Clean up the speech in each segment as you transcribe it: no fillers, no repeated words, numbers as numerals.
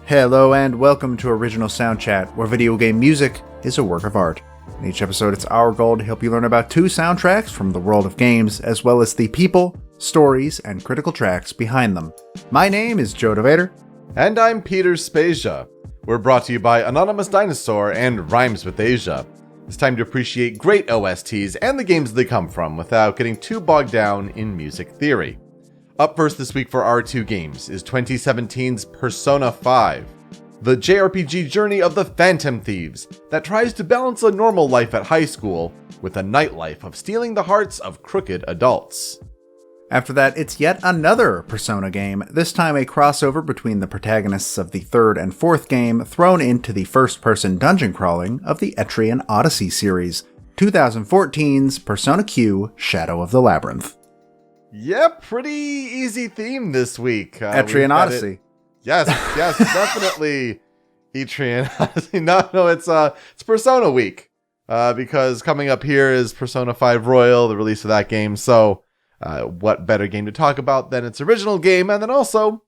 Hello and welcome to Original Soundchat, where video game music is a work of art. In each episode, it's our goal to help you learn about two soundtracks from the world of games, as well as the people, stories, and critical tracks behind them. My name is Joe DeVader. And I'm Peter Spezia. We're brought to you by Anonymous Dinosaur and Rhymes with Asia. It's time to appreciate great OSTs and the games they come from without getting too bogged down in music theory. Up first this week for our two games is 2017's Persona 5, the JRPG journey of the Phantom Thieves that tries to balance a normal life at high school with a nightlife of stealing the hearts of crooked adults. After that, it's yet another Persona game, this time a crossover between the protagonists of the third and fourth game thrown into the first-person dungeon crawling of the Etrian Odyssey series, 2014's Persona Q Shadow of the Labyrinth. Yep, pretty easy theme this week. Etrian Odyssey. Yes, definitely Etrian Odyssey. No, it's Persona week. Because coming up here is Persona 5 Royal, the release of that game. So, what better game to talk about than its original game, and then also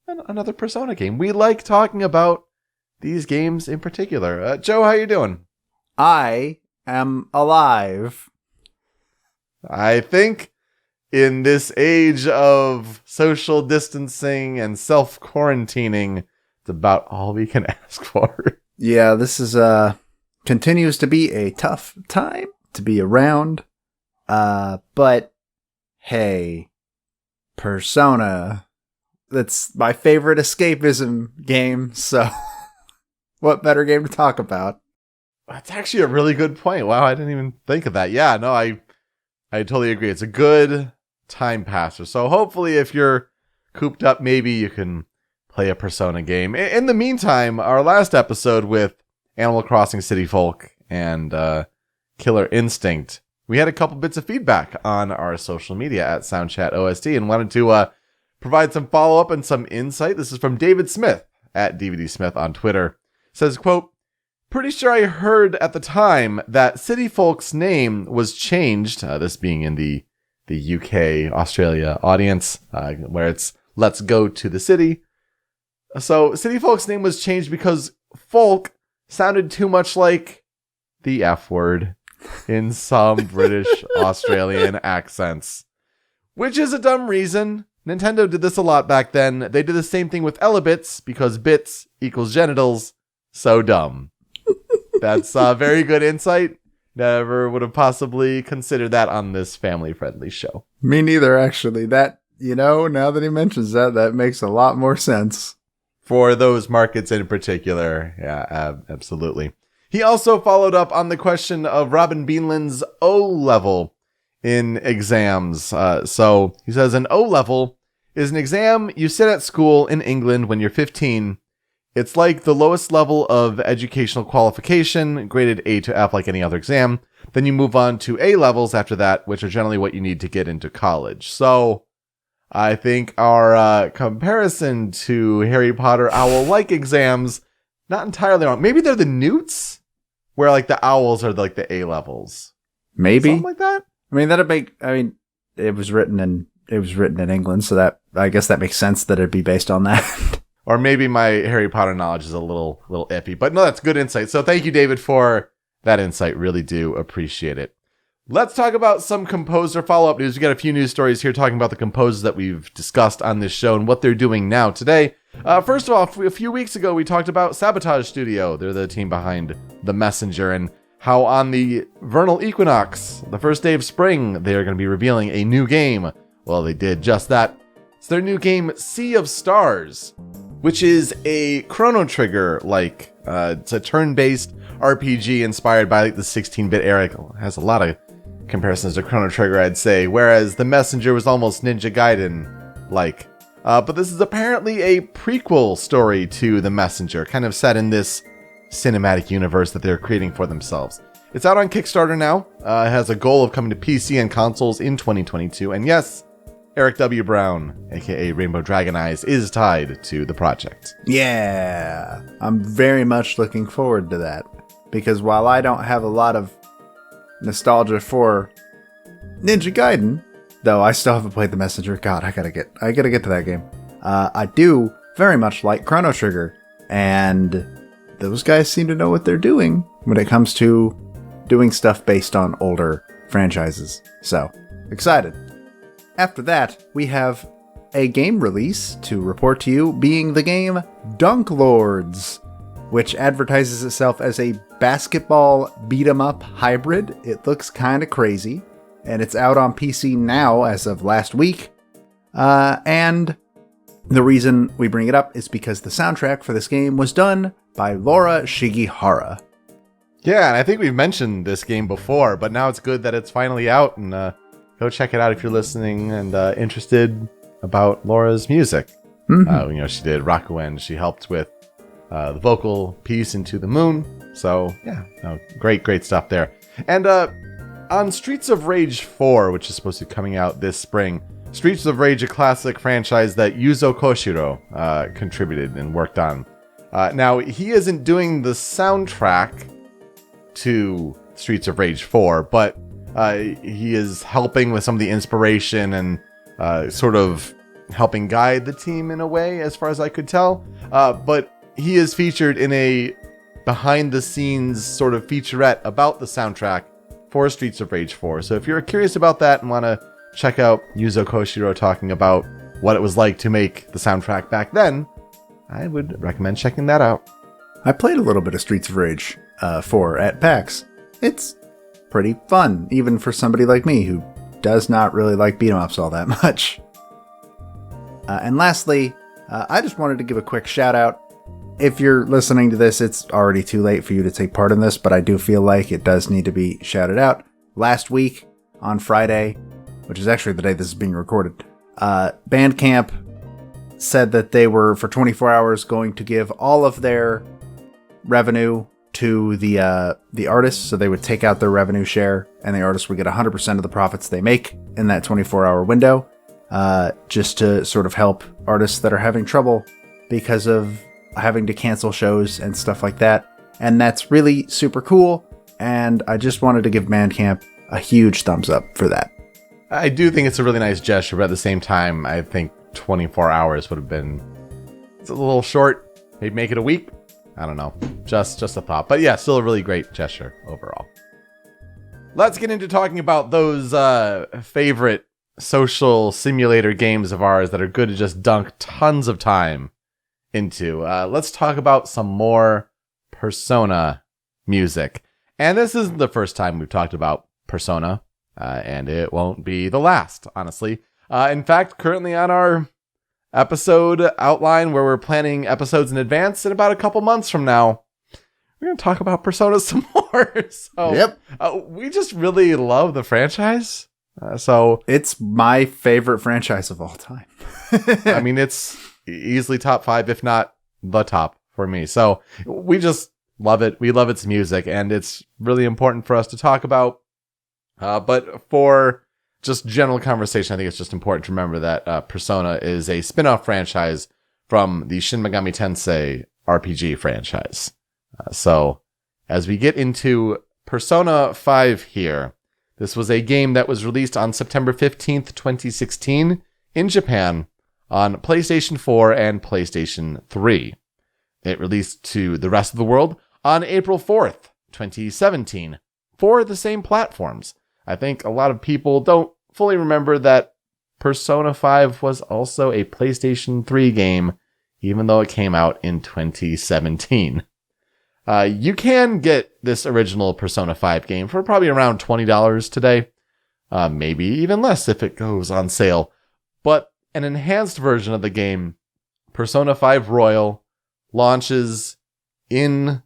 another Persona game. We like talking about these games in particular. Joe, how you doing? I am alive. I think in this age of social distancing and self-quarantining, it's about all we can ask for. Yeah, this is continues to be a tough time to be around. But hey, Persona, that's my favorite escapism game, so what better game to talk about? That's actually a really good point. Wow, I didn't even think of that. Yeah, no, I totally agree. It's a good time passer. So hopefully if you're cooped up, maybe you can play a Persona game. In the meantime, our last episode with Animal Crossing City Folk and Killer Instinct, we had a couple bits of feedback on our social media at Soundchat OST and wanted to provide some follow-up and some insight. This is from David Smith at DVD Smith on Twitter. Says, quote, "Pretty sure I heard at the time that City Folk's name was changed," this being in the UK, Australia audience, where it's Let's Go to the City. So City Folk's name was changed because folk sounded too much like the F word in some British Australian accents. Which is a dumb reason. Nintendo did this a lot back then. They did the same thing with Elebits because bits equals genitals. So dumb. That's very good insight. Never would have possibly considered that on this family-friendly show. Me neither, actually. That, now that he mentions that makes a lot more sense. For those markets in particular, yeah, absolutely. He also followed up on the question of Robin Beanland's O level in exams. So he says an O level is an exam you sit at school in England when you're 15. It's like the lowest level of educational qualification, graded A to F like any other exam. Then you move on to A levels after that, which are generally what you need to get into college. So I think our comparison to Harry Potter owl-like exams, not entirely wrong. Maybe they're the newts, where like the owls are like the A levels. Maybe something like that. It was written in England, so that I guess that makes sense that it'd be based on that. Or maybe my Harry Potter knowledge is a little iffy. But no, that's good insight. So thank you, David, for that insight. Really do appreciate it. Let's talk about some composer follow-up news. We got a few news stories here talking about the composers that we've discussed on this show and what they're doing now today. First of all, a few weeks ago, we talked about Sabotage Studio. They're the team behind The Messenger, and how on the vernal equinox, the first day of spring, they are going to be revealing a new game. Well, they did just that. It's their new game, Sea of Stars, which is a Chrono Trigger it's a turn-based RPG inspired by the 16-bit era. It has a lot of comparisons to Chrono Trigger, I'd say, whereas The Messenger was almost Ninja Gaiden-like. But this is apparently a prequel story to The Messenger, kind of set in this cinematic universe that they're creating for themselves. It's out on Kickstarter now. It has a goal of coming to PC and consoles in 2022, and yes, Eric W. Brown, aka Rainbow Dragon Eyes, is tied to the project. Yeah, I'm very much looking forward to that. Because while I don't have a lot of nostalgia for Ninja Gaiden, though I still haven't played The Messenger. God, I gotta get to that game. I do very much like Chrono Trigger, And those guys seem to know what they're doing when it comes to doing stuff based on older franchises. So, excited. After that, we have a game release to report to you, being the game Dunk Lords, which advertises itself as a basketball beat-em-up hybrid. It looks kind of crazy, and it's out on PC now as of last week. And the reason we bring it up is because the soundtrack for this game was done by Laura Shigihara. Yeah, and I think we've mentioned this game before, but now it's good that it's finally out, and go check it out if you're listening and interested about Laura's music. Mm-hmm. She did Rakuen. She helped with the vocal piece Into the Moon. So, yeah, great stuff there. And on Streets of Rage 4, which is supposed to be coming out this spring, Streets of Rage, a classic franchise that Yuzo Koshiro contributed and worked on. Now, he isn't doing the soundtrack to Streets of Rage 4, but he is helping with some of the inspiration and sort of helping guide the team in a way, as far as I could tell. But he is featured in a behind-the-scenes sort of featurette about the soundtrack for Streets of Rage 4. So if you're curious about that and want to check out Yuzo Koshiro talking about what it was like to make the soundtrack back then, I would recommend checking that out. I played a little bit of Streets of Rage 4 at PAX. It's pretty fun, even for somebody like me who does not really like beat-em-ups all that much. And lastly, I just wanted to give a quick shout-out. If you're listening to this, it's already too late for you to take part in this, but I do feel like it does need to be shouted out. Last week, on Friday, which is actually the day this is being recorded, Bandcamp said that they were, for 24 hours, going to give all of their revenue to the artists, so they would take out their revenue share, and the artists would get 100% of the profits they make in that 24-hour window, just to sort of help artists that are having trouble because of having to cancel shows and stuff like that. And that's really super cool, and I just wanted to give Bandcamp a huge thumbs up for that. I do think it's a really nice gesture, but at the same time, I think 24 hours would have been... It's a little short. Maybe make it a week. I don't know. Just a thought. But yeah, still a really great gesture overall. Let's get into talking about those favorite social simulator games of ours that are good to just dunk tons of time into. Let's talk about some more Persona music. And this isn't the first time we've talked about Persona, and it won't be the last, honestly. In fact, currently on our episode outline where we're planning episodes in advance, in about a couple months from now, we're going to talk about Persona some more. So, yep. We just really love the franchise. So it's my favorite franchise of all time. I mean, it's easily top 5, if not the top for me. So we just love it. We love its music, and it's really important for us to talk about. But for just general conversation, I think it's just important to remember that Persona is a spin-off franchise from the Shin Megami Tensei RPG franchise. So as we get into Persona 5 here, this was a game that was released on September 15th, 2016 in Japan on PlayStation 4 and PlayStation 3. It released to the rest of the world on April 4th, 2017 for the same platforms. I think a lot of people don't fully remember that Persona 5 was also a PlayStation 3 game, even though it came out in 2017. You can get this original Persona 5 game for probably around $20 today. Maybe even less if it goes on sale. But an enhanced version of the game, Persona 5 Royal, launches in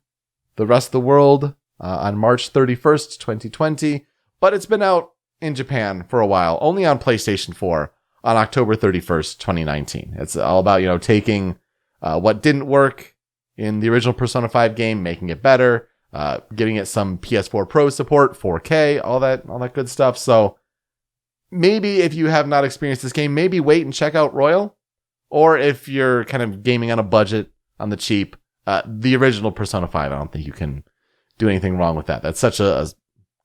the rest of the world on March 31st, 2020. But it's been out in Japan for a while, only on PlayStation 4 on October 31st, 2019. It's all about, taking what didn't work in the original Persona 5 game, making it better, giving it some PS4 Pro support, 4K, all that good stuff. So maybe if you have not experienced this game, maybe wait and check out Royal. Or if you're kind of gaming on a budget, on the cheap, the original Persona 5, I don't think you can do anything wrong with that. That's such a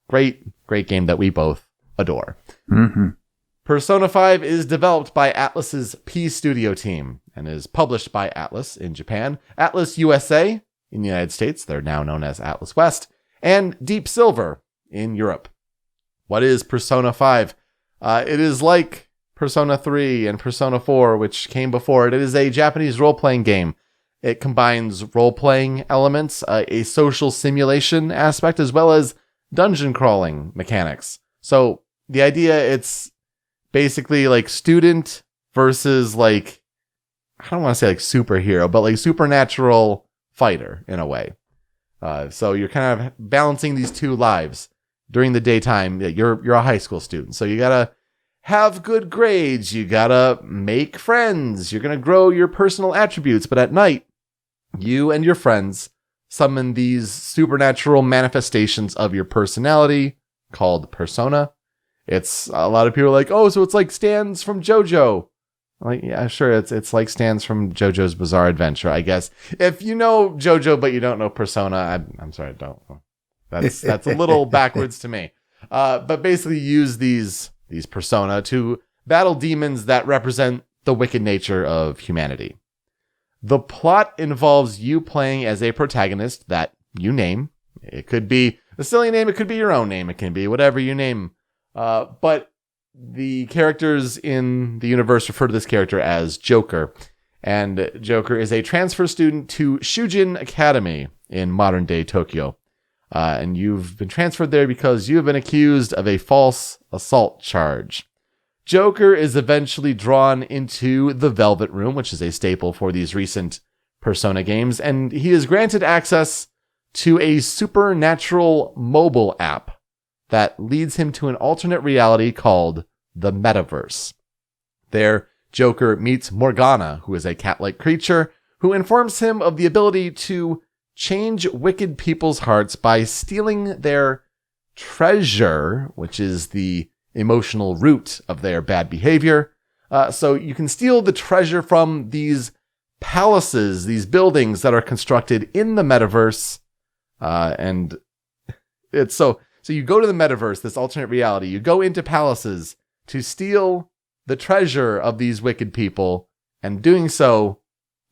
great game that we both adore. Mm-hmm. Persona 5 is developed by Atlus's P Studio team and is published by Atlus in Japan, Atlus USA in the United States, they're now known as Atlus West, and Deep Silver in Europe. What is Persona 5? It is like Persona 3 and Persona 4, which came before it. It is a Japanese role-playing game. It combines role-playing elements, a social simulation aspect, as well as dungeon crawling mechanics. So the idea, it's basically like student versus like, I don't want to say like superhero, but like supernatural fighter in a way. So you're kind of balancing these two lives. During the daytime, you're a high school student, so you gotta have good grades, you gotta make friends, you're gonna grow your personal attributes, but at night, you and your friends summon these supernatural manifestations of your personality called persona. It's a lot of people are like, oh, so it's like Stan's from JoJo. I'm like, yeah, sure, it's like Stan's from JoJo's Bizarre Adventure, I guess. If you know JoJo but you don't know Persona, I'm sorry, I don't. That's a little backwards to me. But basically use these persona to battle demons that represent the wicked nature of humanity. The plot involves you playing as a protagonist that you name. It could be a silly name, it could be your own name, it can be whatever you name. But the characters in the universe refer to this character as Joker. And Joker is a transfer student to Shujin Academy in modern-day Tokyo. And you've been transferred there because you have been accused of a false assault charge. Joker is eventually drawn into the Velvet Room, which is a staple for these recent Persona games, and he is granted access to a supernatural mobile app that leads him to an alternate reality called the Metaverse. There, Joker meets Morgana, who is a cat-like creature, who informs him of the ability to change wicked people's hearts by stealing their treasure, which is the emotional root of their bad behavior. So you can steal the treasure from these palaces, these buildings that are constructed in the metaverse. And it's so you go to the metaverse, this alternate reality, you go into palaces to steal the treasure of these wicked people, and doing so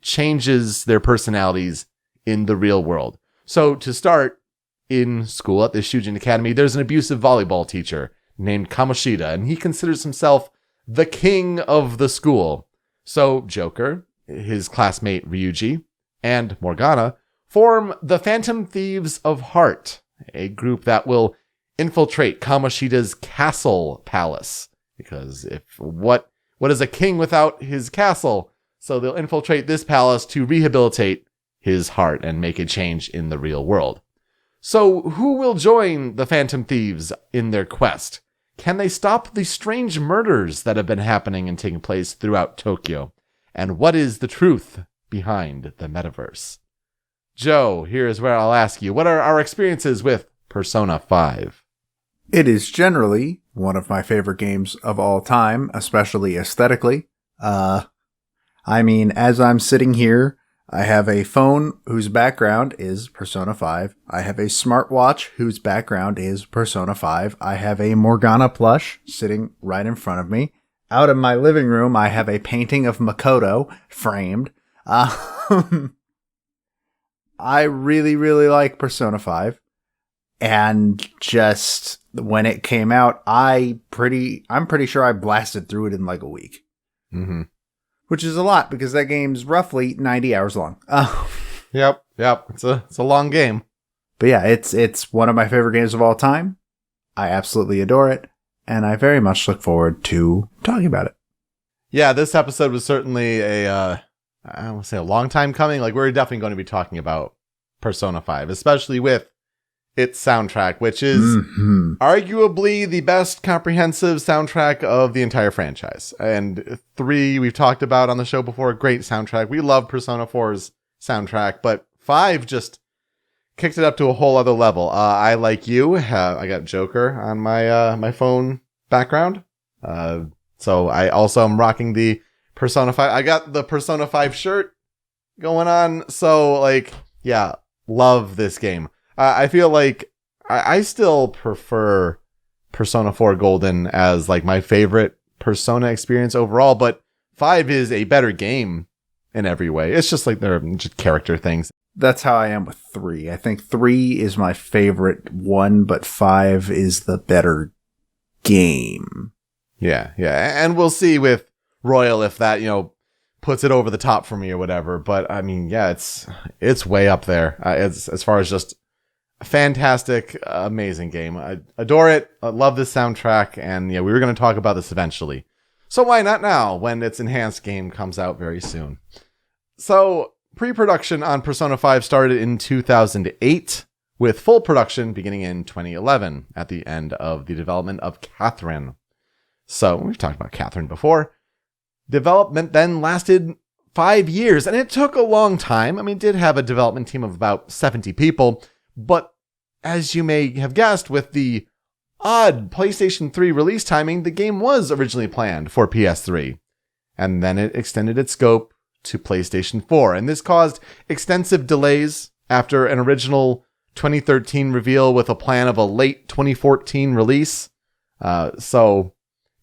changes their personalities in the real world. So to start, in school at the Shujin Academy, there's an abusive volleyball teacher named Kamoshida, and he considers himself the king of the school. So Joker, his classmate Ryuji, and Morgana form the Phantom Thieves of Heart, a group that will infiltrate Kamoshida's castle palace. Because what is a king without his castle? So they'll infiltrate this palace to rehabilitate his heart and make a change in the real world. So who will join the Phantom Thieves in their quest? Can they stop the strange murders that have been happening and taking place throughout Tokyo? And what is the truth behind the metaverse? Joe, here is where I'll ask you, what are our experiences with Persona 5? It is generally one of my favorite games of all time, especially aesthetically. As I'm sitting here, I have a phone whose background is Persona 5. I have a smartwatch whose background is Persona 5. I have a Morgana plush sitting right in front of me. Out in my living room, I have a painting of Makoto framed. I really, really like Persona 5. And just when it came out, I'm pretty sure I blasted through it in like a week. Mm-hmm. Which is a lot because that game's roughly 90 hours long. Yep. It's a long game. But yeah, it's one of my favorite games of all time. I absolutely adore it, and I very much look forward to talking about it. Yeah, this episode was certainly I don't want to say a long time coming. Like, we're definitely going to be talking about Persona 5, especially with its soundtrack, which is arguably the best comprehensive soundtrack of the entire franchise. And 3, we've talked about on the show before, great soundtrack. We love Persona 4's soundtrack, but 5 just kicked it up to a whole other level. I, like you, I got Joker on my my phone background. So I also am rocking the Persona 5. I got the Persona 5 shirt going on. So, like, yeah, love this game. I feel like I still prefer Persona 4 Golden as like my favorite Persona experience overall, but 5 is a better game in every way. It's just like they're just character things. That's how I am with 3. I think 3 is my favorite one, but 5 is the better game. Yeah. And we'll see with Royal if that, puts it over the top for me or whatever. But I mean, yeah, it's way up there. It's as far as just a fantastic, amazing game. I adore it. I love this soundtrack. And yeah, we were going to talk about this eventually. So why not now when its enhanced game comes out very soon? So pre-production on Persona 5 started in 2008, with full production beginning in 2011 at the end of the development of Catherine. So we've talked about Catherine before. Development then lasted 5 years, and it took a long time. I mean, it did have a development team of about 70 people, but as you may have guessed, with the odd PlayStation 3 release timing, the game was originally planned for PS3, and then it extended its scope to PlayStation 4, and this caused extensive delays after an original 2013 reveal with a plan of a late 2014 release. So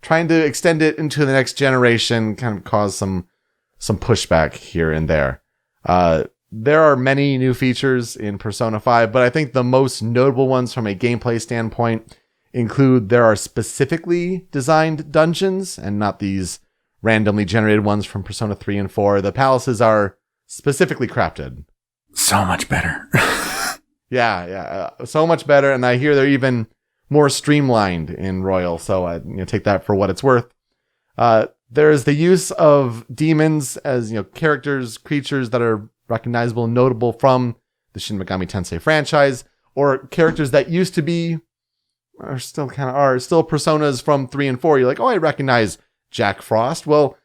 trying to extend it into the next generation kind of caused some pushback here and there. There are many new features in Persona 5, but I think the most notable ones from a gameplay standpoint include there are specifically designed dungeons and not these randomly generated ones from Persona 3 and 4. The palaces are specifically crafted. So much better. Yeah. So much better. And I hear they're even more streamlined in Royal. So I take that for what it's worth. There is the use of demons as characters, creatures that are recognizable and notable from the Shin Megami Tensei franchise, or characters that used to be, or still kind of are, still personas from 3 and 4. You're like, oh, I recognize Jack Frost. Well,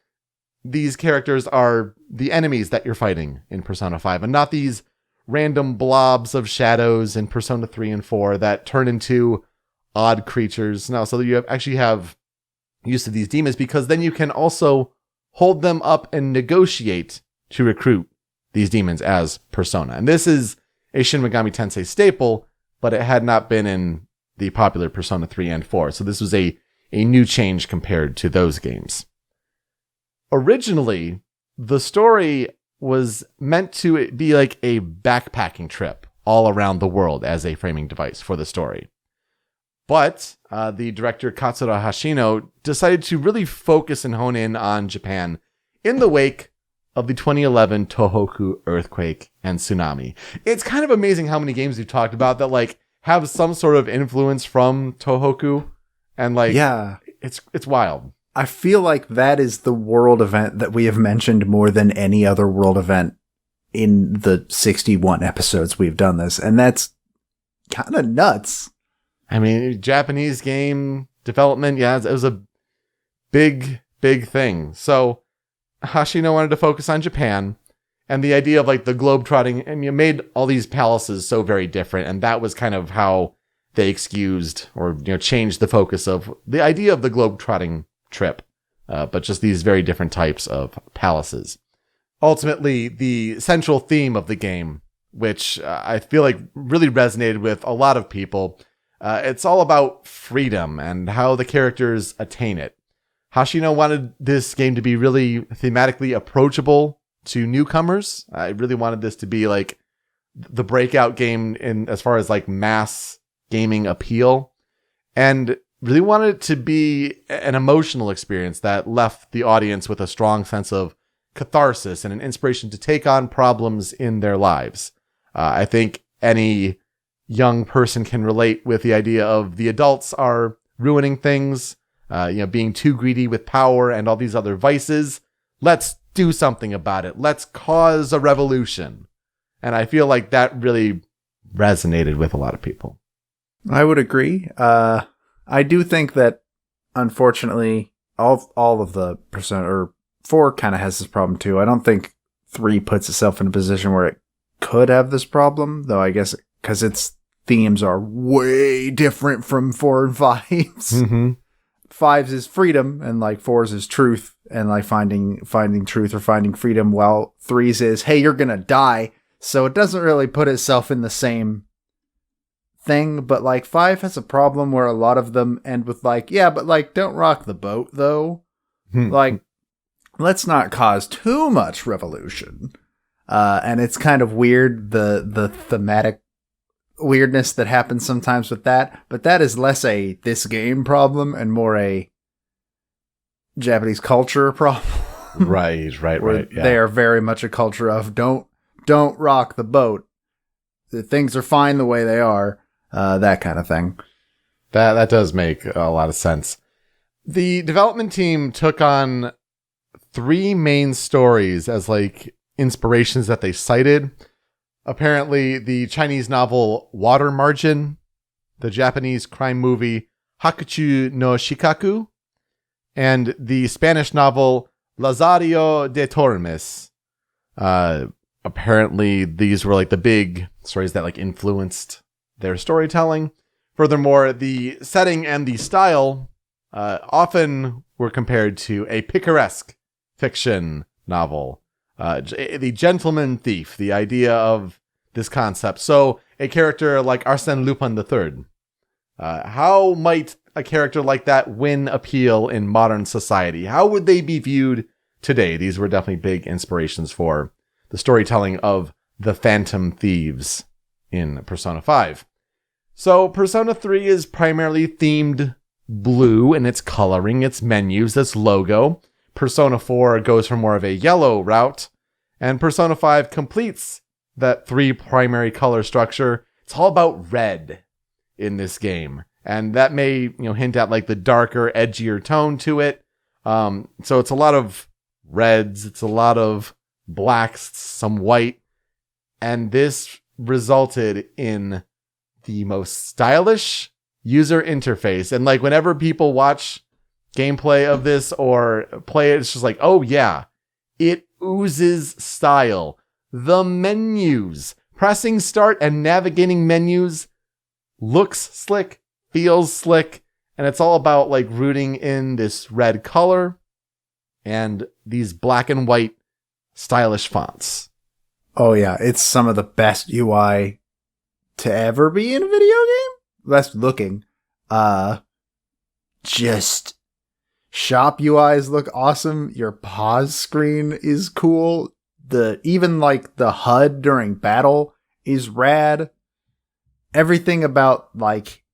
these characters are the enemies that you're fighting in Persona 5, and not these random blobs of shadows in Persona 3 and 4 that turn into odd creatures. No, so that you actually have use of these demons, because then you can also hold them up and negotiate to recruit these demons as persona. And this is a Shin Megami Tensei staple, but it had not been in the popular Persona 3 and 4. So this was a new change compared to those games. Originally, the story was meant to be like a backpacking trip all around the world as a framing device for the story. But the director Katsura Hashino decided to really focus and hone in on Japan in the wake of the 2011 Tohoku earthquake and tsunami. It's kind of amazing how many games we've talked about that have some sort of influence from Tohoku, and it's wild. I feel like that is the world event that we have mentioned more than any other world event in the 61 episodes we've done this, and that's kind of nuts. I mean, Japanese game development, it was a big thing. So Hashino wanted to focus on Japan and the idea of the globetrotting, and you made all these palaces so very different, and that was kind of how they excused or changed the focus of the idea of the globetrotting trip, but just these very different types of palaces. Ultimately, the central theme of the game, which I feel like really resonated with a lot of people, it's all about freedom and how the characters attain it. Hashino wanted this game to be really thematically approachable to newcomers. I really wanted this to be the breakout game in as far as mass gaming appeal, and really wanted it to be an emotional experience that left the audience with a strong sense of catharsis and an inspiration to take on problems in their lives. I think any young person can relate with the idea of the adults are ruining things, being too greedy with power and all these other vices. Let's do something about it. Let's cause a revolution. And I feel like that really resonated with a lot of people. I would agree. I do think that, unfortunately, all of the Persona, or 4 kind of has this problem too. I don't think 3 puts itself in a position where it could have this problem, though I guess because its themes are way different from 4 and 5's. Mm-hmm. 5's is freedom, and 4's is truth, and finding truth or finding freedom, while 3's is, hey, you're gonna die. So it doesn't really put itself in the same thing, but 5 has a problem where a lot of them end with don't rock the boat though. Like, let's not cause too much revolution. And it's kind of weird, the thematic weirdness that happens sometimes with that, but that is less a this game problem and more a Japanese culture problem. Right. Yeah. They are very much a culture of don't rock the boat. Things are fine the way they are. That kind of thing. That does make a lot of sense. The development team took on 3 main stories as like inspirations that they cited. Apparently, the Chinese novel Water Margin, the Japanese crime movie Hakuchu no Shikaku, and the Spanish novel Lazario de Tormes. Apparently, these were like the big stories that like influenced their storytelling. Furthermore, the setting and the style often were compared to a picaresque fiction novel. The Gentleman Thief, the idea of this concept. So, a character like Arsène Lupin III. How might a character like that win appeal in modern society? How would they be viewed today? These were definitely big inspirations for the storytelling of the Phantom Thieves in Persona 5. So, Persona 3 is primarily themed blue in its coloring, its menus, its logo. Persona 4 goes for more of a yellow route, and Persona 5 completes that 3 primary color structure. It's all about red in this game, and that may hint at like the darker, edgier tone to it. So it's a lot of reds, it's a lot of blacks, some white, and this resulted in the most stylish user interface. And like whenever people watch gameplay of this or play it, it's just like, oh yeah, it oozes style. The menus, pressing start and navigating menus looks slick, feels slick, and it's all about like rooting in this red color and these black and white stylish fonts. Oh yeah, it's some of the best UI to ever be in a video game. Best looking. Just shop UIs look awesome. Your pause screen is cool. Even like the HUD during battle is rad. Everything about like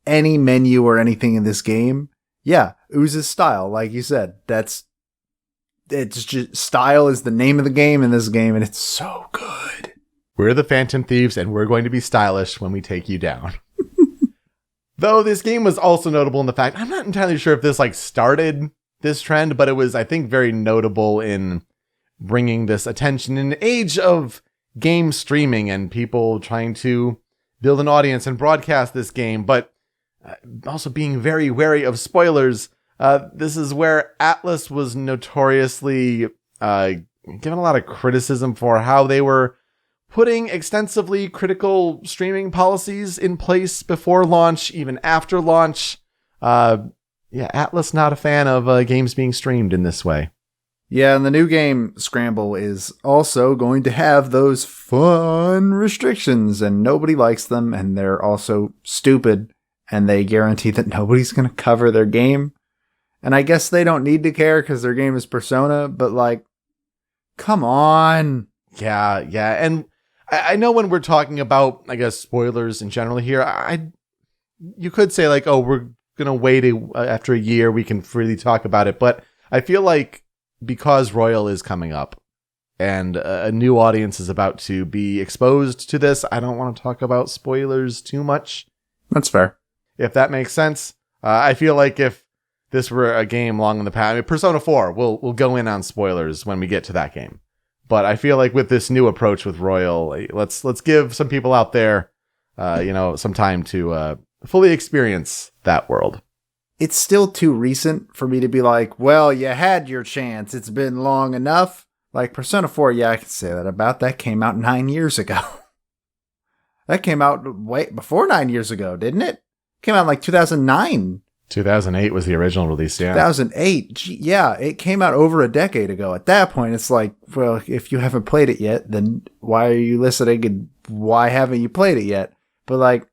any menu or anything in this game, yeah, oozes style. Like you said, it's just style is the name of the game in this game, and it's so good. We're the Phantom Thieves, and we're going to be stylish when we take you down. Though this game was also notable in the fact, I'm not entirely sure if this like started this trend, but it was, I think, very notable in bringing this attention in an age of game streaming and people trying to build an audience and broadcast this game, but also being very wary of spoilers. This is where Atlus was notoriously given a lot of criticism for how they were putting extensively critical streaming policies in place before launch, even after launch. Atlus not a fan of games being streamed in this way. Yeah, and the new game, Scramble, is also going to have those fun restrictions, and nobody likes them, and they're also stupid, and they guarantee that nobody's going to cover their game. And I guess they don't need to care because their game is Persona, but like, come on. Yeah, and I know when we're talking about, I guess, spoilers in general here, you could say like, oh, we're going to wait after a year, we can freely talk about it, but I feel like because Royal is coming up and a new audience is about to be exposed to this, I don't want to talk about spoilers too much. That's fair. If that makes sense. I feel like if this were a game long in the past, Persona 4, we'll go in on spoilers when we get to that game. But I feel like with this new approach with Royal, let's give some people out there, some time to fully experience that world. It's still too recent for me to be like, well, you had your chance. It's been long enough. Like Persona 4, yeah, I can say that about. That came out 9 years ago. That came out way before 9 years ago, didn't it? Came out in like 2009. 2008 was the original release, yeah. 2008. Yeah, it came out over a decade ago. At that point, it's like, well, if you haven't played it yet, then why are you listening and why haven't you played it yet? But like,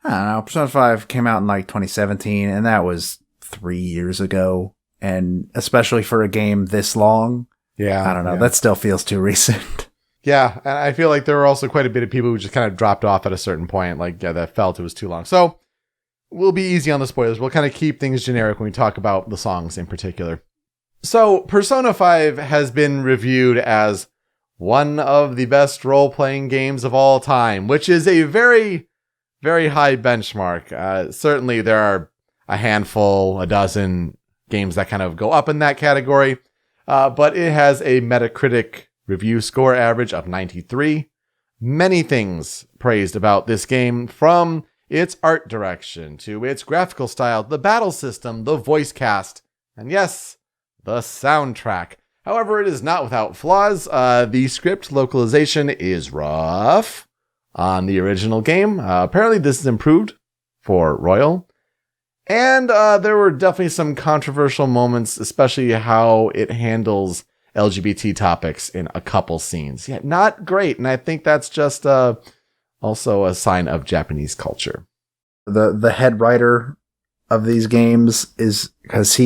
I don't know, Persona 5 came out in like 2017, and that was 3 years ago. And especially for a game this long, I don't know. That still feels too recent. Yeah, and I feel like there were also quite a bit of people who just kind of dropped off at a certain point. Like, yeah, that felt it was too long. So we'll be easy on the spoilers. We'll kind of keep things generic when we talk about the songs in particular. So Persona 5 has been reviewed as one of the best role-playing games of all time, which is a very, very high benchmark. Certainly there are a handful, a dozen games that kind of go up in that category, but it has a Metacritic review score average of 93. Many things praised about this game, from its art direction to its graphical style, the battle system, the voice cast, and yes, the soundtrack. However, it is not without flaws. The script localization is rough on the original game. Apparently this is improved for Royal. And there were definitely some controversial moments, especially how it handles LGBT topics in a couple scenes. Yeah, not great. And I think that's just also a sign of Japanese culture. The head writer of these games is, because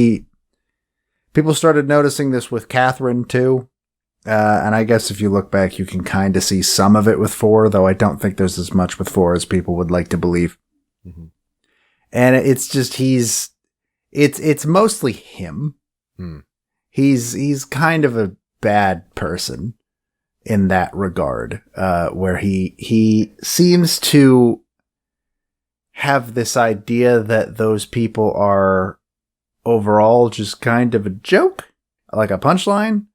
people started noticing this with Catherine too. And I guess if you look back, you can kind of see some of it with 4, though I don't think there's as much with 4 as people would like to believe. Mm-hmm. And it's just, it's mostly him. He's kind of a bad person in that regard, where he seems to have this idea that those people are overall just kind of a joke, like a punchline.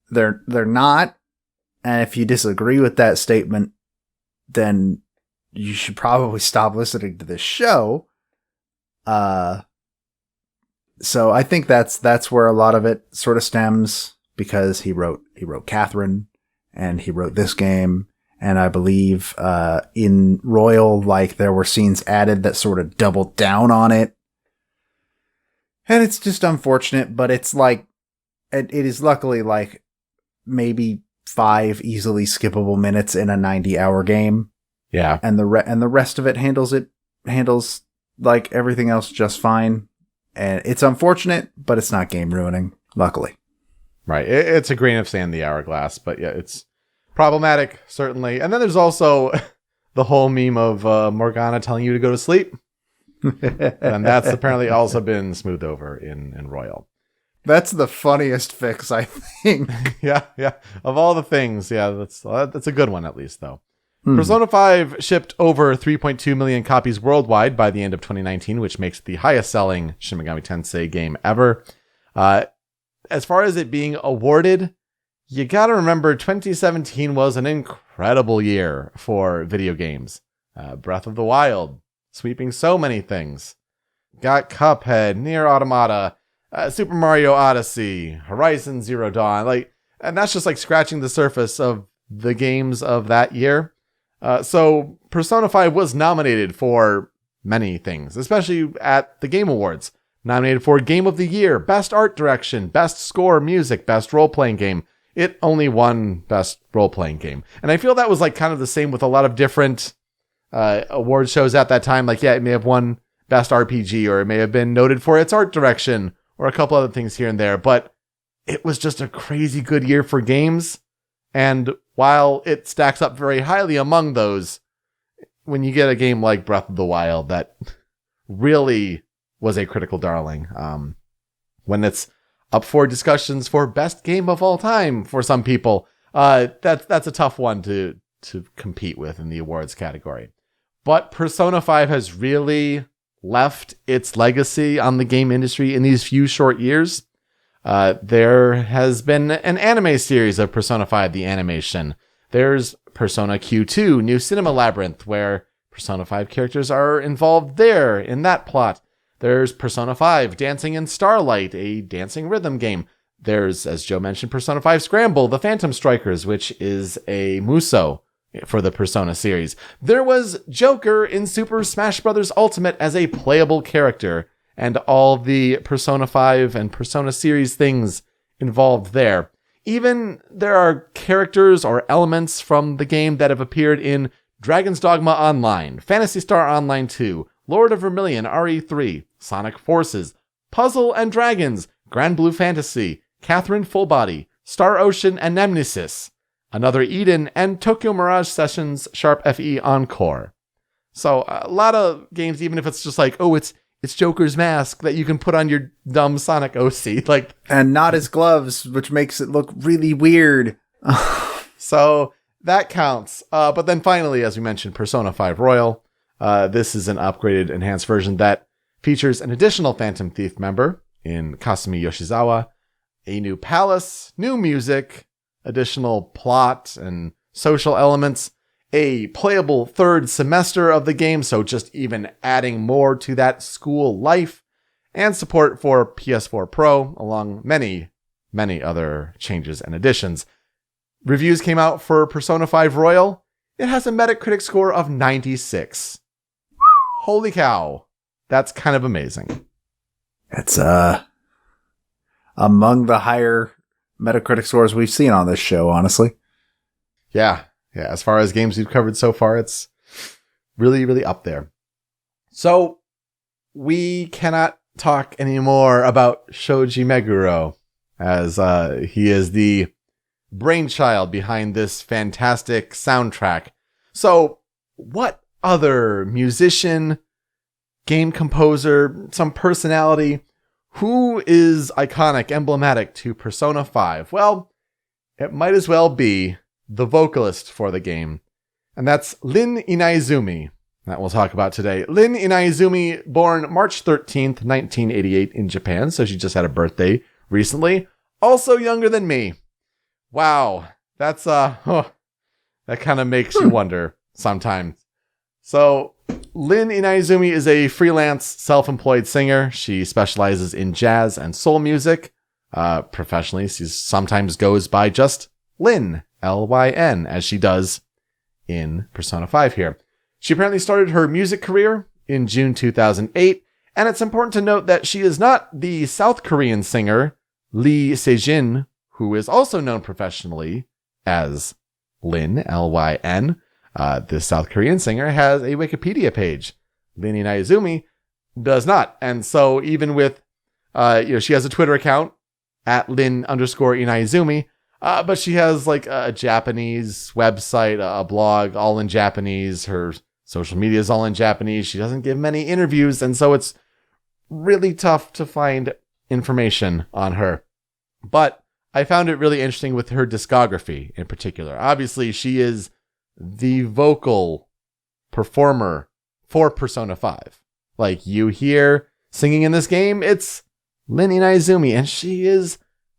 They're not. And if you disagree with that statement, then you should probably stop listening to this show. So I think that's where a lot of it sort of stems, because he wrote Catherine and he wrote this game. And I believe, in Royal, like, there were scenes added that sort of doubled down on it. And it's just unfortunate, but it's like, it is luckily like maybe 5 easily skippable minutes in a 90-hour game. Yeah. And the rest of it handles like everything else just fine. And it's unfortunate, but it's not game ruining, luckily. Right. It's a grain of sand in the hourglass, but yeah, it's problematic, certainly. And then there's also the whole meme of Morgana telling you to go to sleep. And that's apparently also been smoothed over in Royal. That's the funniest fix, I think. Yeah. Of all the things, yeah, that's a good one, at least, though. Persona 5 shipped over 3.2 million copies worldwide by the end of 2019, which makes it the highest-selling Shin Megami Tensei game ever. As far as it being awarded, you gotta remember 2017 was an incredible year for video games. Breath of the Wild, sweeping so many things. Got Cuphead, Nier Automata, Super Mario Odyssey, Horizon Zero Dawn, and that's just like scratching the surface of the games of that year. So Persona 5 was nominated for many things, especially at the Game Awards. Nominated for Game of the Year, Best Art Direction, Best Score, Music, Best Role-Playing Game. It only won Best Role-Playing Game. And I feel that was like kind of the same with a lot of different award shows at that time. Like, yeah, it may have won Best RPG, or it may have been noted for its art direction, or a couple other things here and there. But it was just a crazy good year for games. And while it stacks up very highly among those, when you get a game like Breath of the Wild that really was a critical darling, when it's up for discussions for best game of all time for some people, that's a tough one to compete with in the awards category. But Persona 5 has really left its legacy on the game industry in these few short years. There has been an anime series of Persona 5, the animation. There's Persona Q2, New Cinema Labyrinth, where Persona 5 characters are involved there in that plot. There's Persona 5, Dancing in Starlight, a dancing rhythm game. There's, as Joe mentioned, Persona 5 Scramble, the Phantom Strikers, which is a Muso for the Persona series. There was Joker in Super Smash Bros. Ultimate as a playable character, and all the Persona 5 and Persona series things involved there. Even there are characters or elements from the game that have appeared in Dragon's Dogma Online, Phantasy Star Online 2, Lord of Vermilion RE3, Sonic Forces, Puzzle and Dragons, Grand Blue Fantasy, Catherine Fullbody, Star Ocean and Nemesis, Another Eden, and Tokyo Mirage Sessions Sharp FE Encore. So a lot of games, even if it's just like, oh, it's Joker's mask that you can put on your dumb Sonic OC, like, and not his gloves, which makes it look really weird. So that counts. But then finally, as we mentioned, Persona 5 Royal. This is an upgraded, enhanced version that features an additional Phantom Thief member in Kasumi Yoshizawa, a new palace, new music, additional plot and social elements, a playable third semester of the game, so just even adding more to that school life, and support for PS4 Pro, along many, many other changes and additions. Reviews came out for Persona 5 Royal. It has a Metacritic score of 96. Holy cow. That's kind of amazing. It's among the higher Metacritic scores we've seen on this show, honestly. Yeah. As far as games we've covered so far, it's really, really up there. So we cannot talk anymore about Shoji Meguro, as he is the brainchild behind this fantastic soundtrack. So what other musician, game composer, some personality, who is iconic, emblematic to Persona 5? Well, it might as well be the vocalist for the game. And that's Lin Inaizumi, that we'll talk about today. Lin Inaizumi, born March 13th, 1988 in Japan, so she just had a birthday recently. Also younger than me. Wow, that's, that kind of makes you wonder sometimes. So, Lin Inaizumi is a freelance, self-employed singer. She specializes in jazz and soul music. Professionally, she sometimes goes by just Lin, Lyn, as she does in Persona 5 here. She apparently started her music career in June 2008, and it's important to note that she is not the South Korean singer Lee Sejin, who is also known professionally as Lin, Lyn. This South Korean singer has a Wikipedia page. Lin Inaizumi does not. And so even with, she has a Twitter account at Lin_Inaizumi, but she has like a Japanese website, a blog, all in Japanese. Her social media is all in Japanese. She doesn't give many interviews, and so it's really tough to find information on her. But I found it really interesting with her discography in particular. Obviously, she is the vocal performer for Persona 5. Like, you hear singing in this game, it's Lin Inaizumi, and she is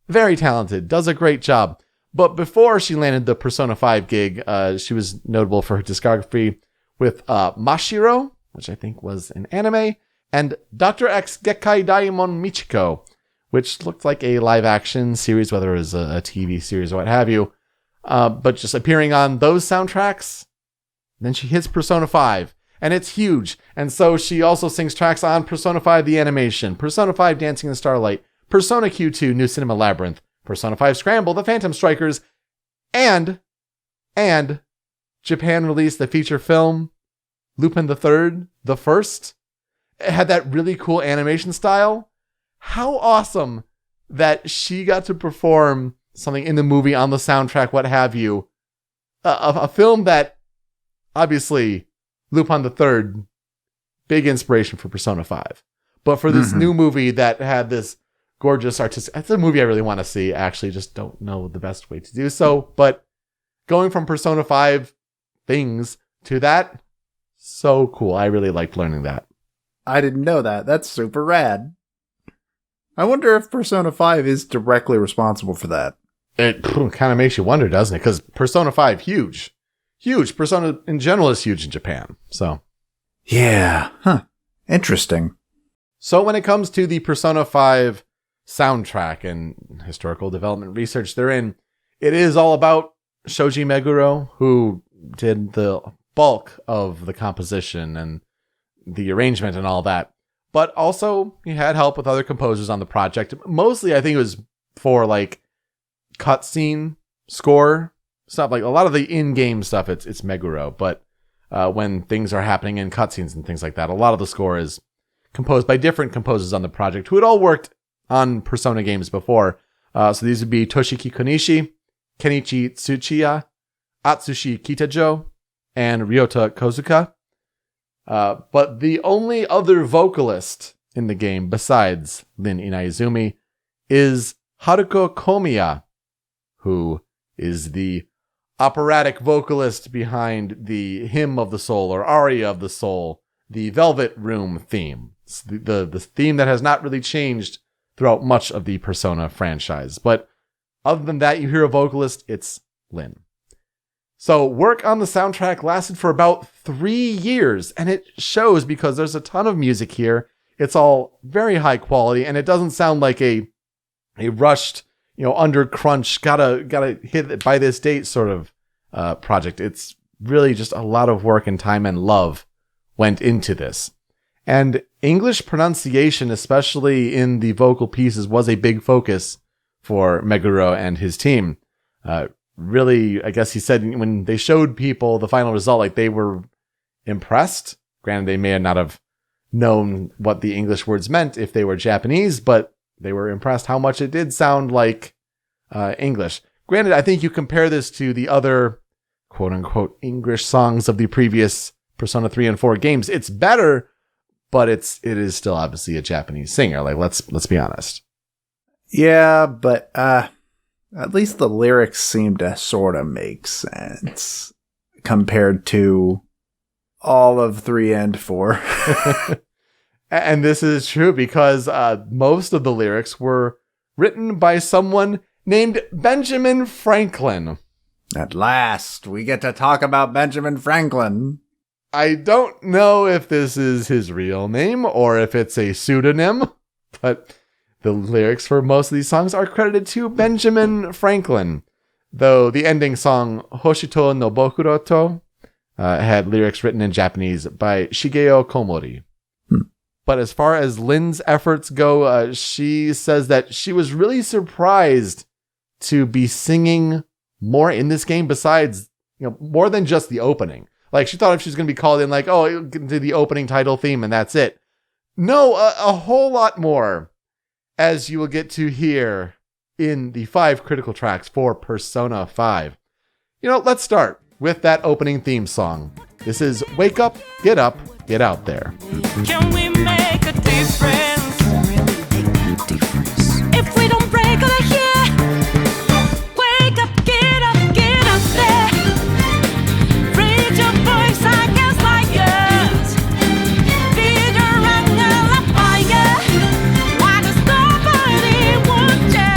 very talented, does a great job. But before she landed the Persona 5 gig, she was notable for her discography with Mashiro, which I think was an anime, and Dr. X Gekkai Daimon Michiko, which looked like a live-action series, whether it was a TV series or what have you. But just appearing on those soundtracks, then she hits Persona 5, and it's huge. And so she also sings tracks on Persona 5 The Animation, Persona 5 Dancing in the Starlight, Persona Q2 New Cinema Labyrinth, Persona 5 Scramble, The Phantom Strikers, and Japan released the feature film Lupin the Third, the First. It had that really cool animation style. How awesome that she got to perform something in the movie, on the soundtrack, what have you. A film that, obviously, Lupin the Third, big inspiration for Persona 5. But for this new movie that had this gorgeous artistic... It's a movie I really want to see. I actually just don't know the best way to do so. But going from Persona 5 things to that, so cool. I really liked learning that. I didn't know that. That's super rad. I wonder if Persona 5 is directly responsible for that. It kind of makes you wonder, doesn't it? Because Persona 5, huge. Huge. Persona in general is huge in Japan. So, yeah. Huh. Interesting. So when it comes to the Persona 5 soundtrack and historical development research therein, it is all about Shoji Meguro, who did the bulk of the composition and the arrangement and all that. But also, he had help with other composers on the project. Mostly, I think it was for, like, cutscene score stuff. Like, a lot of the in-game stuff, it's Meguro. But when things are happening in cutscenes and things like that, a lot of the score is composed by different composers on the project who had all worked on Persona games before. So these would be Toshiki Konishi, Kenichi Tsuchiya, Atsushi Kitajo, and Ryota Kozuka. But the only other vocalist in the game besides Lin Inaizumi is Haruko Komiya, who is the operatic vocalist behind the Hymn of the Soul or Aria of the Soul, the Velvet Room theme. It's the theme that has not really changed throughout much of the Persona franchise. But other than that, you hear a vocalist, it's Lin. So work on the soundtrack lasted for about 3 years, and it shows because there's a ton of music here. It's all very high quality, and it doesn't sound like a rushed, under crunch, gotta hit it by this date sort of project. It's really just a lot of work and time and love went into this. And English pronunciation, especially in the vocal pieces, was a big focus for Meguro and his team. Really, I guess he said when they showed people the final result, like they were impressed. Granted, they may not have known what the English words meant if they were Japanese, but they were impressed how much it did sound like English. Granted, I think you compare this to the other quote-unquote English songs of the previous Persona 3 and 4 games. It's better, but it is still obviously a Japanese singer. Like, let's be honest. Yeah, but at least the lyrics seem to sort of make sense compared to all of 3 and 4. And this is true because most of the lyrics were written by someone named Benjamin Franklin. At last, we get to talk about Benjamin Franklin. I don't know if this is his real name or if it's a pseudonym, but the lyrics for most of these songs are credited to Benjamin Franklin, though the ending song Hoshito no Bokuroto had lyrics written in Japanese by Shigeo Komori. But as far as Lin's efforts go, she says that she was really surprised to be singing more in this game besides, more than just the opening. Like, she thought if she was going to be called in, like, oh, do the opening title theme and that's it. No, a whole lot more, as you will get to hear in the 5 critical tracks for Persona 5. Let's start with that opening theme song. This is Wake Up, Get Out There. Can we make a difference? If we don't break out of here, wake up, get out there. Raise your voice against liars. Feed around the fire. Why does nobody want you?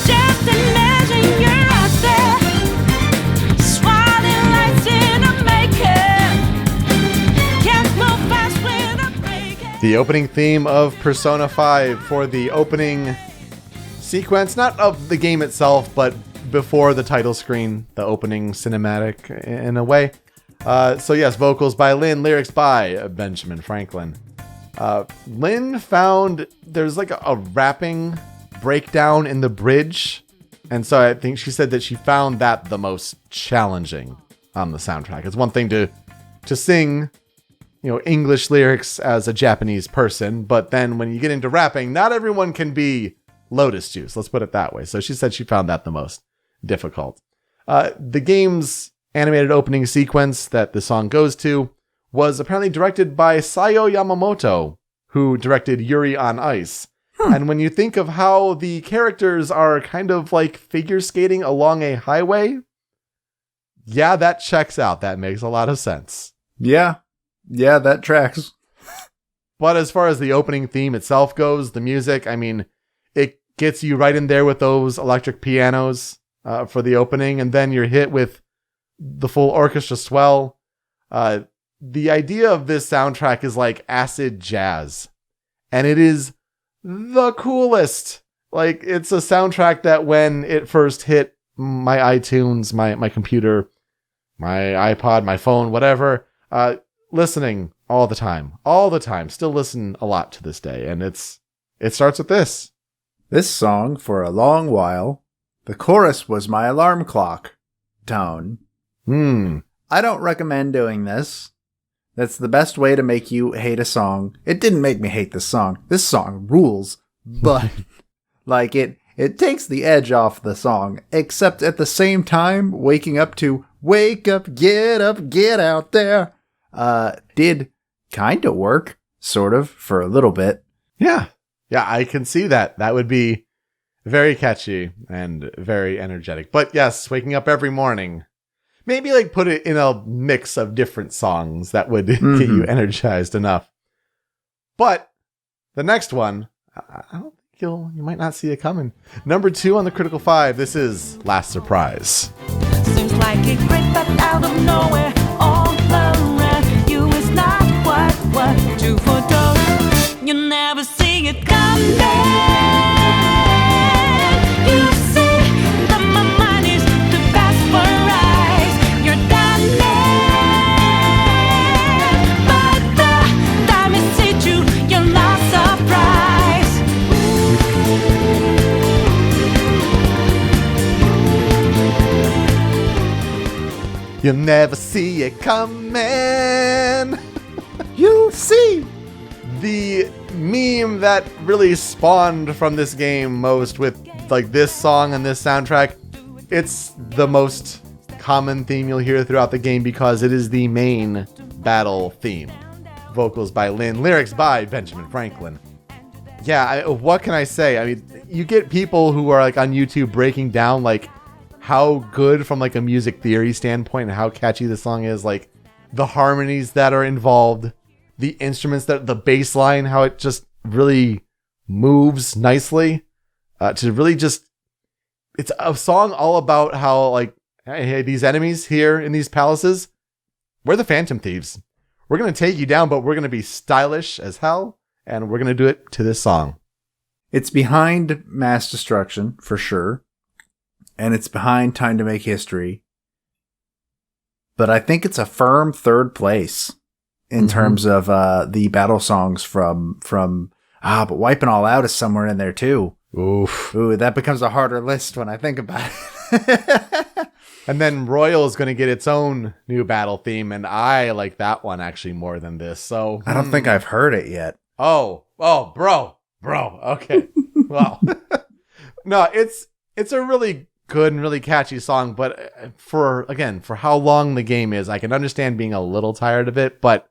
Just imagine you're out there, swirling lights in a makeup. Can't move fast without breaking. The opening theme of Persona 5 for the opening sequence, not of the game itself, but before the title screen, the opening cinematic in a way. So yes, vocals by Lin, lyrics by Benjamin Franklin. Lin found there's like a rapping breakdown in the bridge, and so I think she said that she found that the most challenging on the soundtrack. It's one thing to sing, English lyrics as a Japanese person, but then when you get into rapping, not everyone can be Lotus Juice. Let's put it that way. So she said she found that the most difficult. The game's animated opening sequence that the song goes to was apparently directed by Sayo Yamamoto, who directed Yuri on Ice. And when you think of how the characters are kind of like figure skating along a highway, yeah, that checks out. That makes a lot of sense. Yeah, that tracks. But as far as the opening theme itself goes, the music, it gets you right in there with those electric pianos for the opening, and then you're hit with the full orchestra swell. The idea of this soundtrack is like acid jazz, and it is the coolest. Like, it's a soundtrack that when it first hit my iTunes, my computer, my iPod, my phone, whatever, listening all the time, still listen a lot to this day. And it starts with this. This song, for a long while, the chorus was my alarm clock tone. I don't recommend doing this. That's the best way to make you hate a song. It didn't make me hate this song. This song rules, but like it takes the edge off the song, except at the same time, waking up to wake up, get out there, did kind of work, sort of, for a little bit. Yeah. Yeah, I can see that. That would be very catchy and very energetic. But yes, waking up every morning. Maybe like put it in a mix of different songs that would get you energized enough. But the next one, I don't think you might not see it coming. Number 2 on the Critical 5, this is Last Surprise. Seems like it crept up out of nowhere, all around you is not what you foretold. You never see it coming. You see that my mind is too fast for eyes. You're done, but the time has hit you. You're not surprised. You'll never see it coming. You see. The meme that really spawned from this game most with like this song and this soundtrack, it's the most common theme you'll hear throughout the game because it is the main battle theme. Vocals by Lynn, lyrics by Benjamin Franklin. Yeah, what can I say? I mean, you get people who are like on YouTube breaking down like how good from like a music theory standpoint and how catchy the song is, like the harmonies that are involved, the instruments, that the bass line, how it just really moves nicely, to really just, it's a song all about how like, hey, these enemies here in these palaces, we're the Phantom Thieves. We're going to take you down, but we're going to be stylish as hell, and we're going to do it to this song. It's behind Mass Destruction, for sure, and it's behind Time to Make History, but I think it's a firm third place in terms of the battle songs from but Wiping All Out is somewhere in there too. Oof. Ooh, that becomes a harder list when I think about it. And then Royal is going to get its own new battle theme, and I like that one actually more than this. So I don't think I've heard it yet. Oh, bro. Okay. Well, no, it's a really good and really catchy song, but for how long the game is, I can understand being a little tired of it, but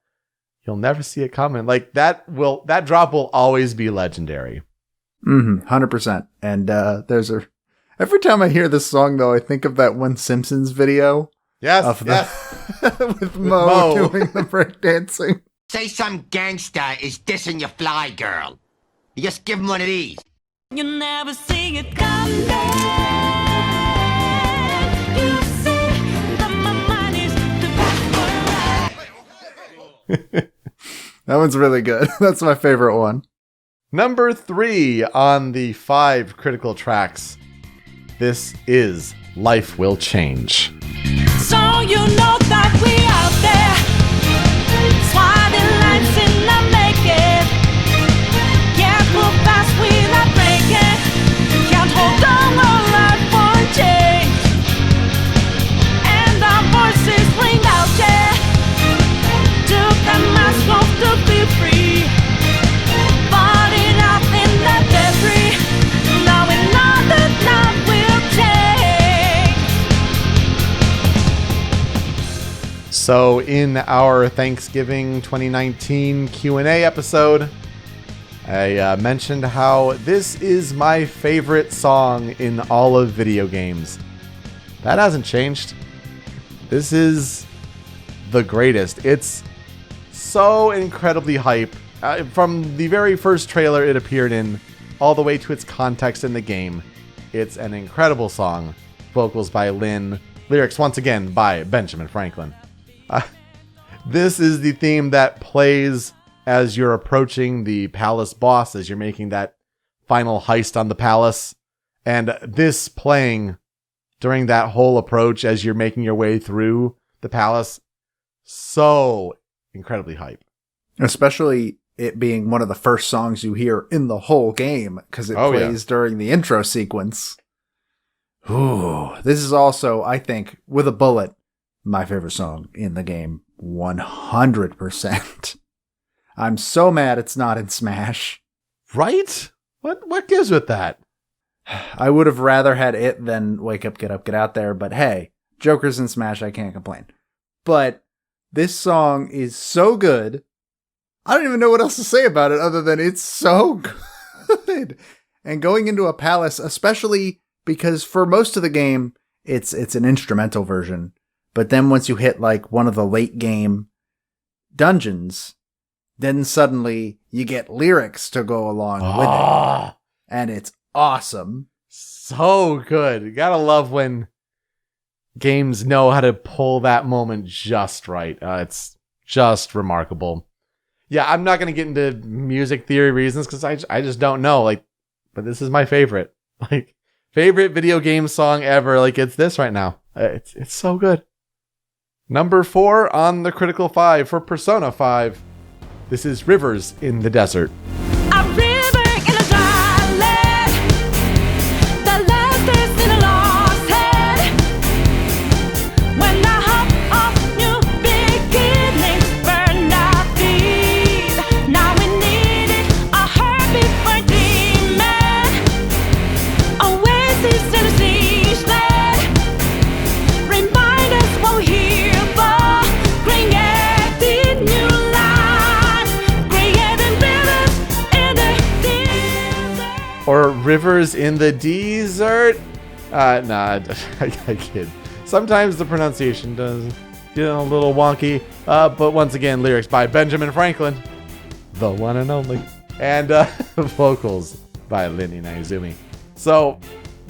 you'll never see it coming. Like that drop will always be legendary. 100%. And every time I hear this song though, I think of that one Simpsons video. Yes. With Mo doing the breakdancing. Say some gangster is dissing your fly girl. You just give him one of these. You never see it coming. You see that my mind is too fast for eyes. That one's really good. That's my favorite one. Number 3 on the 5 critical tracks. This is Life Will Change. So you know that we out there, swatting lines in the making. Can't move fast without breaking. Can't hold on our life for change. And our voices ring out, yeah. Took the mask off to be free. Falling out in the debris. Now we know that love will change. So in our Thanksgiving 2019 Q&A episode, I mentioned how this is my favorite song in all of video games. That hasn't changed. This is the greatest. It's so incredibly hype. From the very first trailer it appeared in, all the way to its context in the game. It's an incredible song. Vocals by Lynn. Lyrics, once again, by Benjamin Franklin. This is the theme that plays as you're approaching the palace boss, as you're making that final heist on the palace. And this playing during that whole approach as you're making your way through the palace, so incredibly hype. Especially it being one of the first songs you hear in the whole game, because it plays during the intro sequence. Ooh, this is also, I think, with a bullet, my favorite song in the game. 100%. I'm so mad it's not in Smash. Right? What gives with that? I would have rather had it than Wake Up, Get Up, Get Out There, but hey, Joker's in Smash, I can't complain. But this song is so good. I don't even know what else to say about it other than it's so good. And going into a palace, especially because for most of the game, it's an instrumental version. But then once you hit like one of the late game dungeons, then suddenly you get lyrics to go along with it. And it's awesome. So good. You gotta love when games know how to pull that moment just right. It's just remarkable. Yeah, I'm not gonna get into music theory reasons because I just don't know. Like, but this is my favorite. Like, favorite video game song ever. Like, it's this right now. It's so good. Number 4 on the Critical 5 for Persona 5. This is Rivers in the Desert. A river in a dry land, the laughter's in a lost head. When the hope of new beginnings burned our feet, now we needed a heartbeat for dreaming. Oasis in a siege land, remind us what we're here for. Creating new life, creating rivers in the desert. Or Rivers in the Desert. Nah, I kid. Sometimes the pronunciation does get a little wonky. But once again, lyrics by Benjamin Franklin, the one and only. And vocals by Lynn Inaizumi. So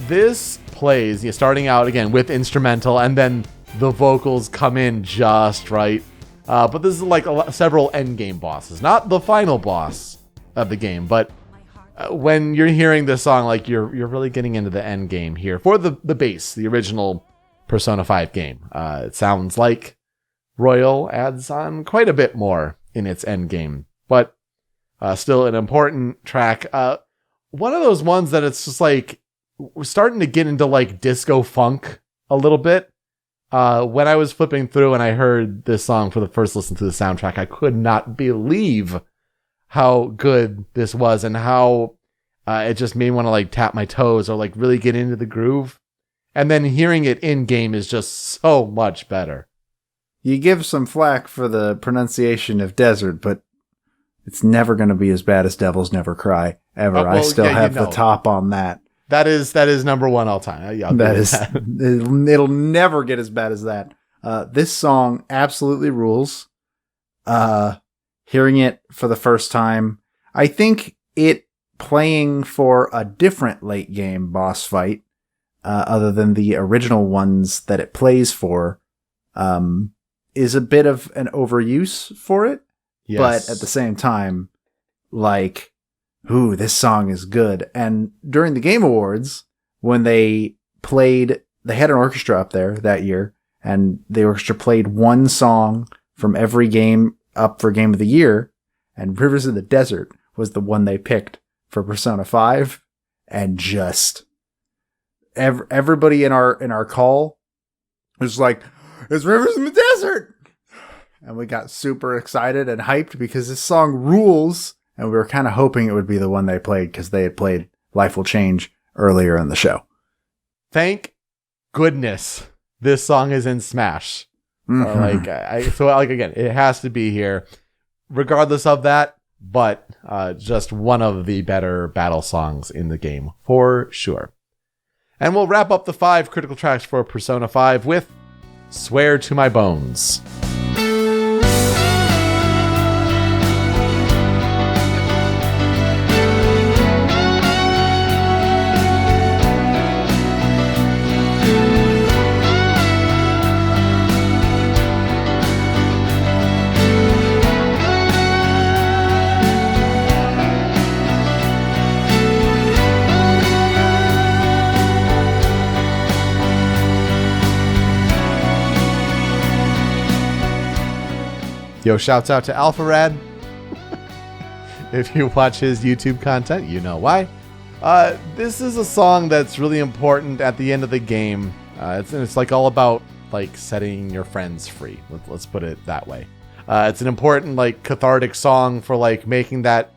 this plays, starting out again with instrumental, and then the vocals come in just right. But this is like several endgame bosses. Not the final boss of the game, but when you're hearing this song, like you're really getting into the end game here for the base, the original Persona 5 game. It sounds like Royal adds on quite a bit more in its end game, but still an important track. One of those ones that it's just like we're starting to get into like disco funk a little bit. When I was flipping through and I heard this song for the first listen to the soundtrack, I could not believe how good this was and how it just made me want to like tap my toes or like really get into the groove. And then hearing it in game is just so much better. You give some flack for the pronunciation of desert, but it's never going to be as bad as Devils Never Cry, ever. I still have the top on that. That is number 1 all time. It'll never get as bad as that. This song absolutely rules. Hearing it for the first time, I think it playing for a different late game boss fight, other than the original ones that it plays for, is a bit of an overuse for it. Yes. But at the same time, like, ooh, this song is good. And during the Game Awards, when they had an orchestra up there that year, and the orchestra played one song from every game up for Game of the Year, and Rivers in the Desert was the one they picked for Persona 5, and just everybody in our call was like, it's Rivers in the Desert! And we got super excited and hyped because this song rules, and we were kind of hoping it would be the one they played because they had played Life Will Change earlier in the show. Thank goodness this song is in Smash. Mm-hmm. So again, it has to be here, regardless of that. But just one of the better battle songs in the game for sure. And we'll wrap up the 5 critical tracks for Persona 5 with "Swear to My Bones." Yo, shouts out to Alpharad. If you watch his YouTube content, you know why. This is a song that's really important at the end of the game. It's like all about like setting your friends free. Let's put it that way. It's an important like cathartic song for like making that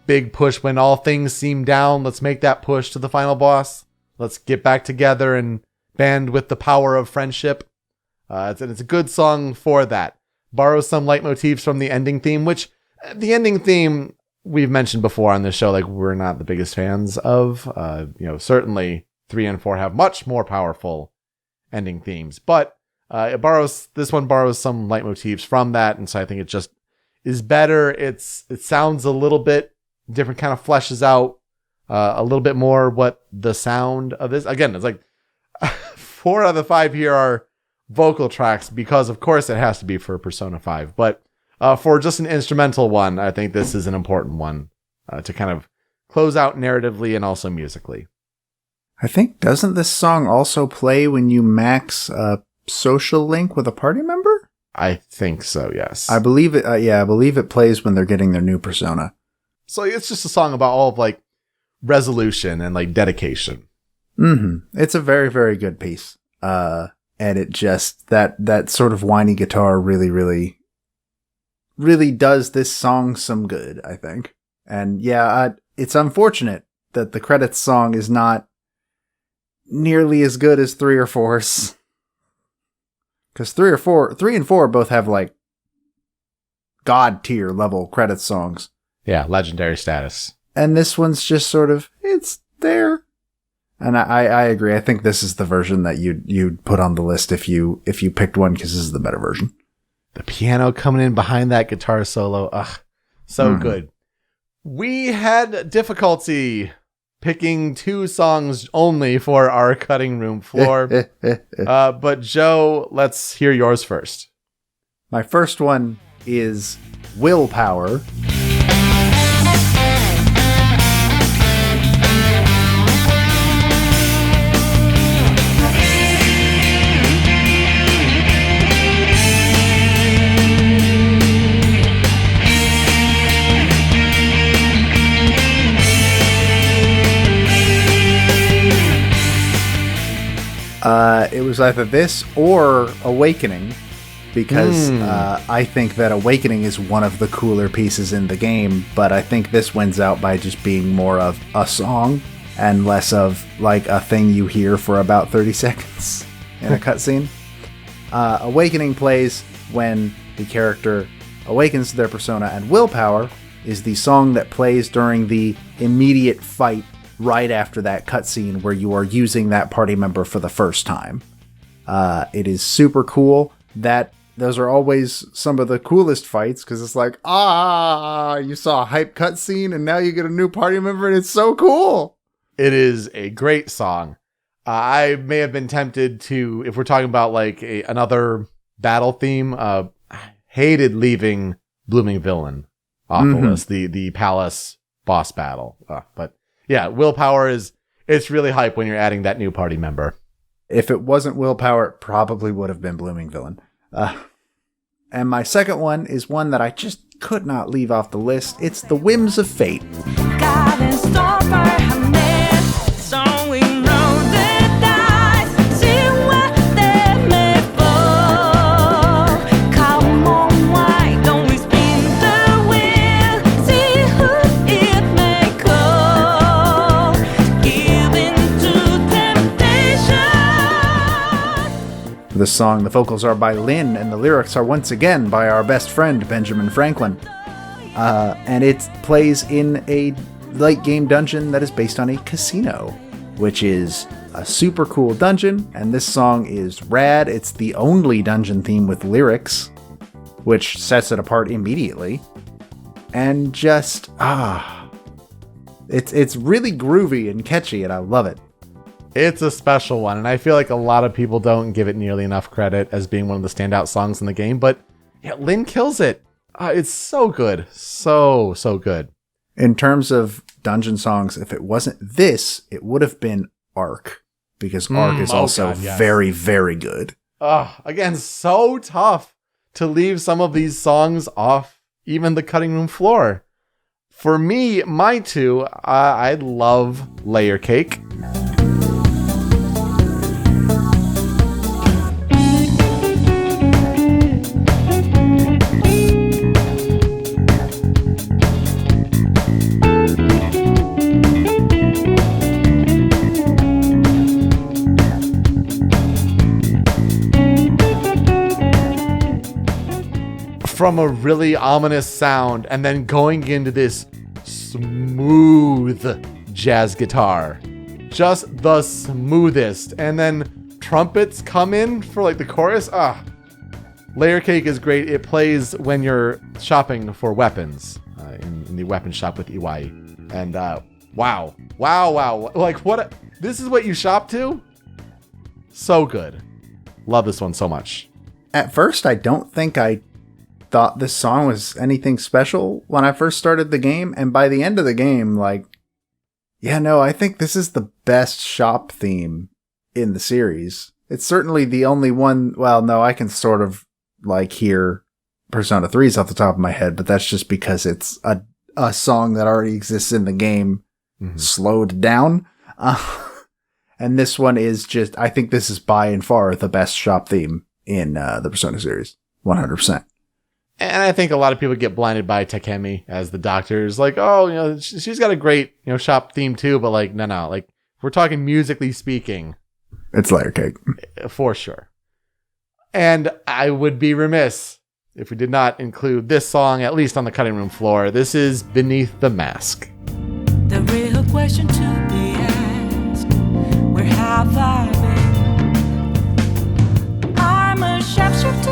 big push when all things seem down. Let's make that push to the final boss. Let's get back together and band with the power of friendship. It's a good song for that. Borrows some leitmotifs from the ending theme, which the ending theme we've mentioned before on this show, like we're not the biggest fans of. Certainly 3 and 4 have much more powerful ending themes, but this one borrows some leitmotifs from that, and so I think it just is better. It sounds a little bit different, kind of fleshes out a little bit more what the sound of this. Again, it's like 4 out of the 5 here are vocal tracks because, of course, it has to be for Persona 5. But for just an instrumental one, I think this is an important one to kind of close out narratively and also musically. I think, doesn't this song also play when you max a social link with a party member? I think so, yes. I believe it. I believe it plays when they're getting their new persona. So it's just a song about all of like resolution and like dedication. Mm-hmm. It's a very, very good piece. And it just, that sort of whiny guitar really, really, really does this song some good, I think. And yeah, it's unfortunate that the credits song is not nearly as good as 3 or 4's. Because 3 and 4 both have like god tier level credits songs. Yeah, legendary status. And this one's just sort of, it's there. And I agree. I think this is the version that you'd put on the list if you picked one, because this is the better version. The piano coming in behind that guitar solo. So good. We had difficulty picking 2 songs only for our cutting room floor. But Joe, let's hear yours first. My first one is Willpower. It was either this or Awakening, because I think that Awakening is one of the cooler pieces in the game, but I think this wins out by just being more of a song and less of like a thing you hear for about 30 seconds in a cutscene. Awakening plays when the character awakens to their persona, and Willpower is the song that plays during the immediate fight right after that cutscene where you are using that party member for the first time. It is super cool. Those are always some of the coolest fights, because it's like, you saw a hype cutscene and now you get a new party member and it's so cool. It is a great song. I may have been tempted to, if we're talking about like another battle theme, hated leaving Blooming Villain off the list, the palace boss battle. But yeah, Willpower it's really hype when you're adding that new party member. If it wasn't Willpower, it probably would have been Blooming Villain. And my second one is one that I just could not leave off the list. It's The Whims of Fate. God in store for her man, so we know the dice, see what they may fall. Come on, why don't we spin the wheel, see who it may call, give into temptation. For this song, the vocals are by Lynn, and the lyrics are once again by our best friend, Benjamin Franklin. And it plays in a late game dungeon that is based on a casino, which is a super cool dungeon, and this song is rad. It's the only dungeon theme with lyrics, which sets it apart immediately. And just, it's really groovy and catchy, and I love it. It's a special one, and I feel like a lot of people don't give it nearly enough credit as being one of the standout songs in the game, but yeah, Lynn kills it. It's so good. So good. In terms of dungeon songs, if it wasn't this, it would have been Ark, because Ark is also very, very good. Again, so tough to leave some of these songs off even the cutting room floor. For me, my 2, I love Layer Cake. from a really ominous sound and then going into this smooth jazz guitar. Just the smoothest. And then trumpets come in for like the chorus. Layer Cake is great. It plays when you're shopping for weapons in the weapon shop with Iwai. And wow. Like what? This is what you shop to? So good. Love this one so much. At first, I don't think I thought this song was anything special when I first started the game. And by the end of the game, like, yeah, no, I think this is the best shop theme in the series. It's certainly the only one. Well, no, I can sort of like hear Persona 3's off the top of my head, but that's just because it's a song that already exists in the game, slowed down. And this one is just, I think this is by and far the best shop theme in the Persona series. 100%. And I think a lot of people get blinded by Takemi as the doctor. Is like, oh, you know, she's got a great, you know, shop theme too, but like, no. Like, if we're talking musically speaking, it's Layer Cake. For sure. And I would be remiss if we did not include this song, at least on the cutting room floor. This is Beneath the Mask. The real question to be asked, where have I been? I'm a sharpshooter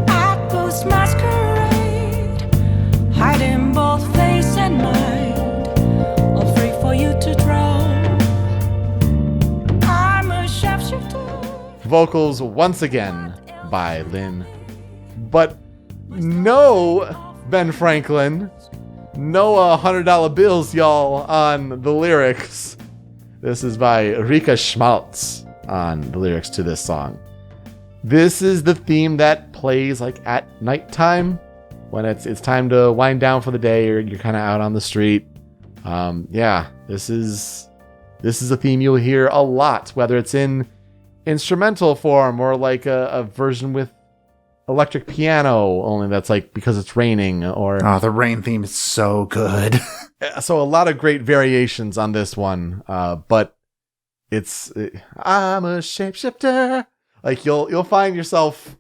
at Ghost Masquerade, hiding both face and mind, all free for you to draw. I'm a sharpshooter. Vocals once again by Lynn. But no Ben Franklin. No $100 bills, y'all, on the lyrics. This is by Rika Schmaltz on the lyrics to this song. This is the theme that plays like at nighttime when it's time to wind down for the day or you're kind of out on the street. This is a theme you'll hear a lot, whether it's in instrumental form or like a version with electric piano, only that's like because it's raining, or the rain theme is so good. So a lot of great variations on this one, but I'm a shapeshifter. Like you'll find yourself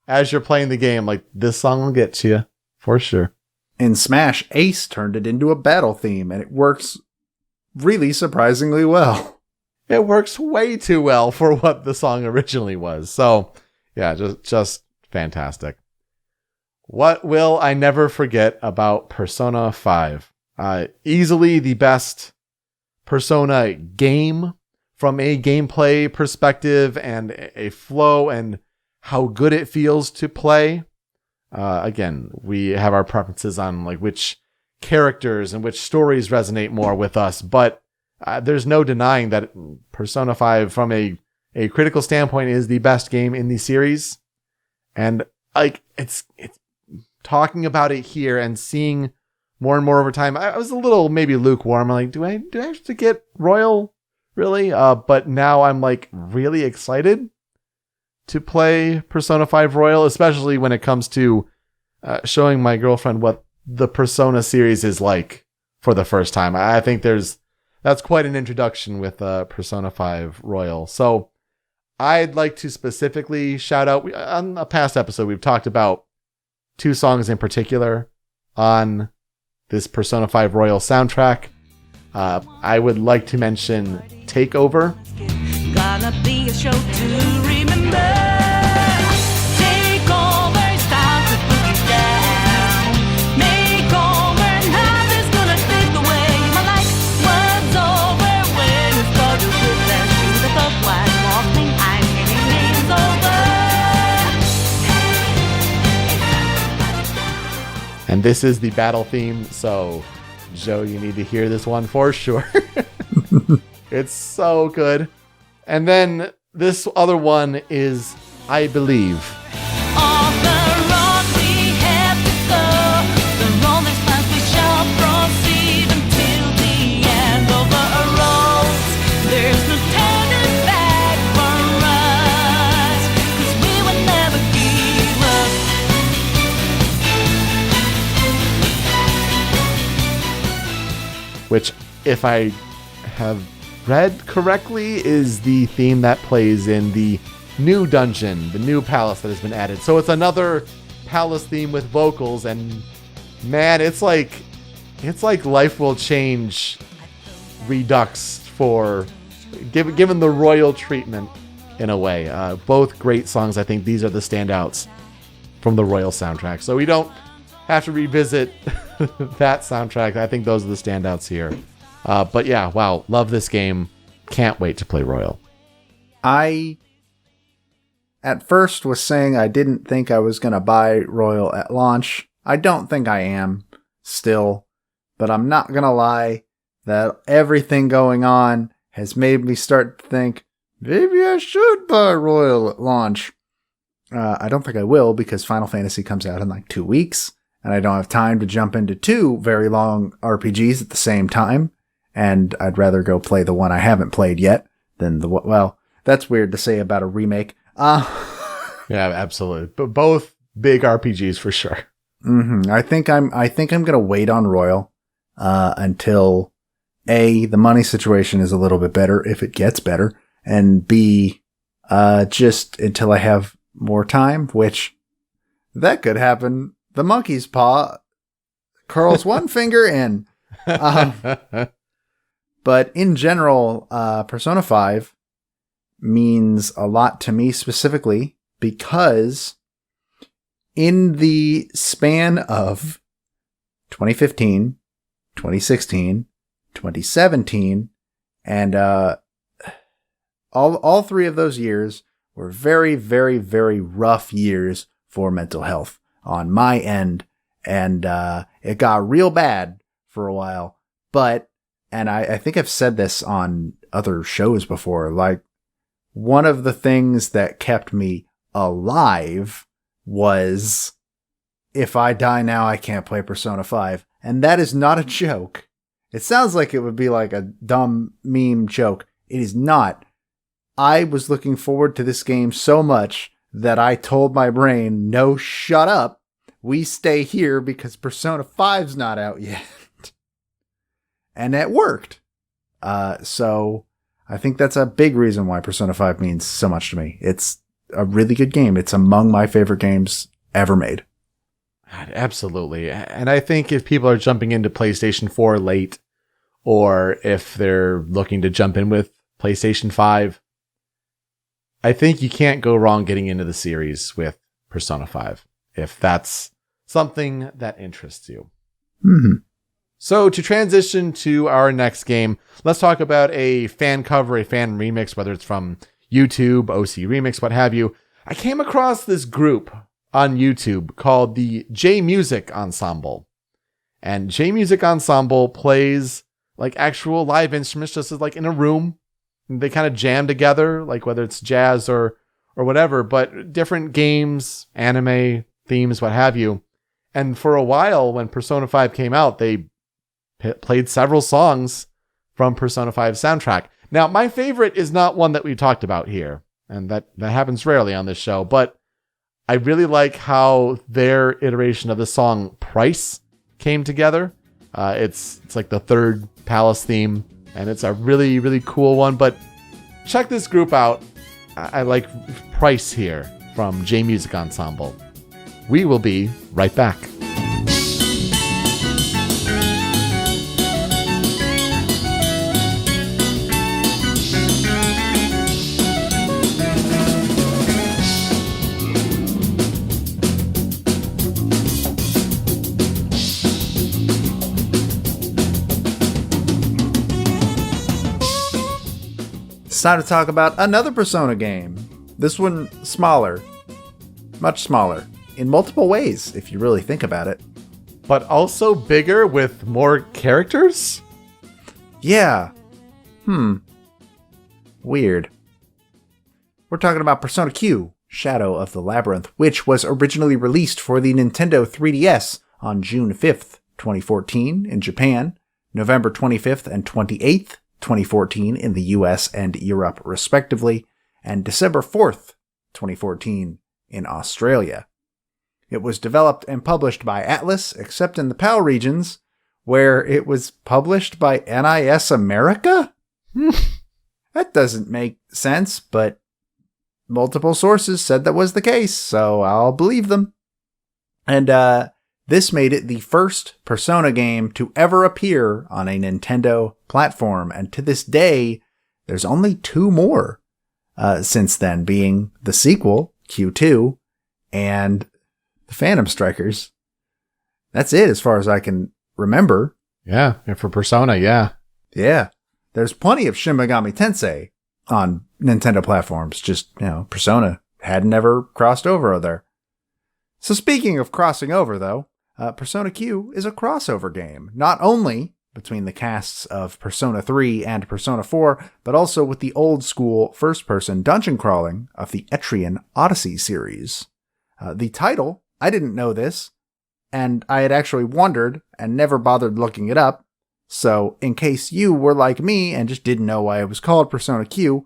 as you're playing the game, like this song will get to you for sure. In Smash, Ace turned it into a battle theme, and it works really surprisingly well. It works way too well for what the song originally was. So yeah, just fantastic. What will I never forget about Persona 5? Easily the best Persona game from a gameplay perspective and a flow and how good it feels to play. Again, we have our preferences on like which characters and which stories resonate more with us, but there's no denying that Persona 5 from a critical standpoint is the best game in the series. And like it's talking about it here and seeing more and more over time. I was a little maybe lukewarm. I'm like, do I have to get Royal really? But now I'm like really excited to play Persona 5 Royal, especially when it comes to showing my girlfriend what the Persona series is like for the first time. I think that's quite an introduction with Persona 5 Royal. So I'd like to specifically shout out, on a past episode, we've talked about two songs in particular on this Persona 5 Royal soundtrack. I would like to mention Takeover. Gonna be a show to remember. Takeover, it's time to boogie down. Makeover, nothing's gonna take away my life. What's over when it's got to put that shoe the top white walking. I'm getting names over. And this is the battle theme, so Joe, you need to hear this one for sure. It's so good. And then this other one is I Believe. On the road we have to go. The road is fast, we shall proceed until the end of the road. There's no turning back for us, 'cause we will never give up. Which, if I have read correctly, is the theme that plays in the new dungeon, the new palace that has been added. So it's another palace theme with vocals, and man, it's like Life Will Change redux for given the royal treatment in a way. Both great songs. I think these are the standouts from the royal soundtrack. So we don't have to revisit that soundtrack. I think those are the standouts here. But yeah, wow, love this game. Can't wait to play Royal. I, at first, was saying I didn't think I was going to buy Royal at launch. I don't think I am still, but I'm not going to lie that everything going on has made me start to think, maybe I should buy Royal at launch. I don't think I will because Final Fantasy comes out in like 2 weeks, and I don't have time to jump into 2 very long RPGs at the same time, and I'd rather go play the one I haven't played yet than well, that's weird to say about a remake. Yeah, absolutely. But both big RPGs for sure. Mm-hmm. I think I'm gonna wait on Royal until A, the money situation is a little bit better if it gets better, and B, just until I have more time, which that could happen. The monkey's paw curls one finger in. But in general, Persona 5 means a lot to me specifically because in the span of 2015, 2016, 2017, and all 3 of those years were very, very, very rough years for mental health on my end, and it got real bad for a while. But, and I think I've said this on other shows before, like, one of the things that kept me alive was, if I die now, I can't play Persona 5. And that is not a joke. It sounds like it would be like a dumb meme joke. It is not. I was looking forward to this game so much that I told my brain, no, shut up. We stay here because Persona 5's not out yet. And it worked. So I think that's a big reason why Persona 5 means so much to me. It's a really good game. It's among my favorite games ever made. Absolutely. And I think if people are jumping into PlayStation 4 late, or if they're looking to jump in with PlayStation 5, I think you can't go wrong getting into the series with Persona 5, if that's something that interests you. Mm-hmm. So to transition to our next game, let's talk about a fan cover, a fan remix, whether it's from YouTube, OC Remix, what have you. I came across this group on YouTube called the J Music Ensemble. And J Music Ensemble plays like actual live instruments, just as like in a room. They kind of jam together, like whether it's jazz or whatever, but different games, anime, themes, what have you. And for a while, when Persona 5 came out, they played several songs from Persona 5's soundtrack. Now, my favorite is not one that we talked about here, and that happens rarely on this show, but I really like how their iteration of the song Price came together. It's like the third palace theme, and it's a really, really cool one, but check this group out. I like Price here from J Music Ensemble. We will be right back. It's time to talk about another Persona game. This one smaller. Much smaller. In multiple ways, if you really think about it. But also bigger with more characters? Yeah. Weird. We're talking about Persona Q, Shadow of the Labyrinth, which was originally released for the Nintendo 3DS on June 5th, 2014 in Japan, November 25th and 28th, 2014 in the US and Europe respectively, and December 4th, 2014 in Australia. It was developed and published by Atlas, except in the PAL regions, where it was published by NIS America? That doesn't make sense, but multiple sources said that was the case, so I'll believe them. And this made it the first Persona game to ever appear on a Nintendo platform. And to this day, there's only 2 more since then, being the sequel, Q2, and the Phantom Strikers. That's it as far as I can remember. Yeah, and for Persona, yeah. Yeah. There's plenty of Shin Megami Tensei on Nintendo platforms. Just, Persona hadn't ever crossed over there. So speaking of crossing over, though, Persona Q is a crossover game, not only between the casts of Persona 3 and Persona 4, but also with the old school first-person dungeon crawling of the Etrian Odyssey series. The title, I didn't know this, and I had actually wondered and never bothered looking it up, so in case you were like me and just didn't know why it was called Persona Q,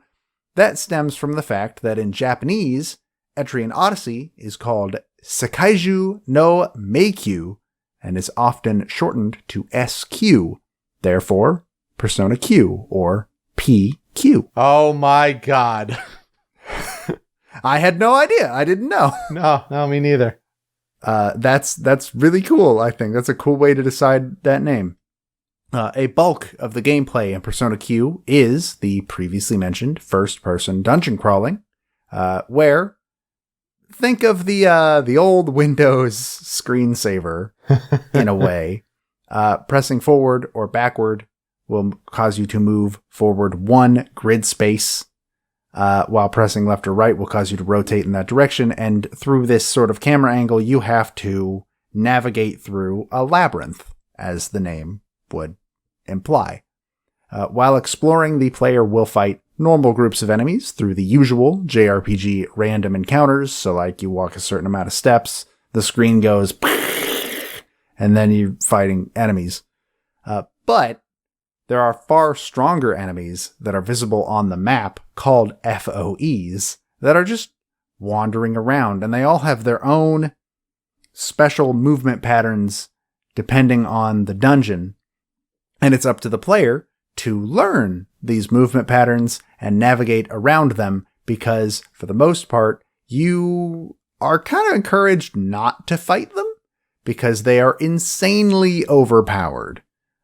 that stems from the fact that in Japanese, Etrian Odyssey is called Sakaiju no Meikyu, and is often shortened to SQ, therefore Persona Q, or PQ. Oh my god. I had no idea. I didn't know. No, me neither. That's really cool, I think. That's a cool way to decide that name. A bulk of the gameplay in Persona Q is the previously mentioned first-person dungeon crawling, where think of the old Windows screensaver in a way. Pressing forward or backward will cause you to move forward 1 grid space, while pressing left or right will cause you to rotate in that direction. And through this sort of camera angle, you have to navigate through a labyrinth, as the name would imply. While exploring, the player will fight normal groups of enemies through the usual JRPG random encounters. So like you walk a certain amount of steps, the screen goes, and then you're fighting enemies. But there are far stronger enemies that are visible on the map called FOEs that are just wandering around, and they all have their own special movement patterns depending on the dungeon. And it's up to the player to learn these movement patterns and navigate around them, because for the most part, you are kind of encouraged not to fight them because they are insanely overpowered.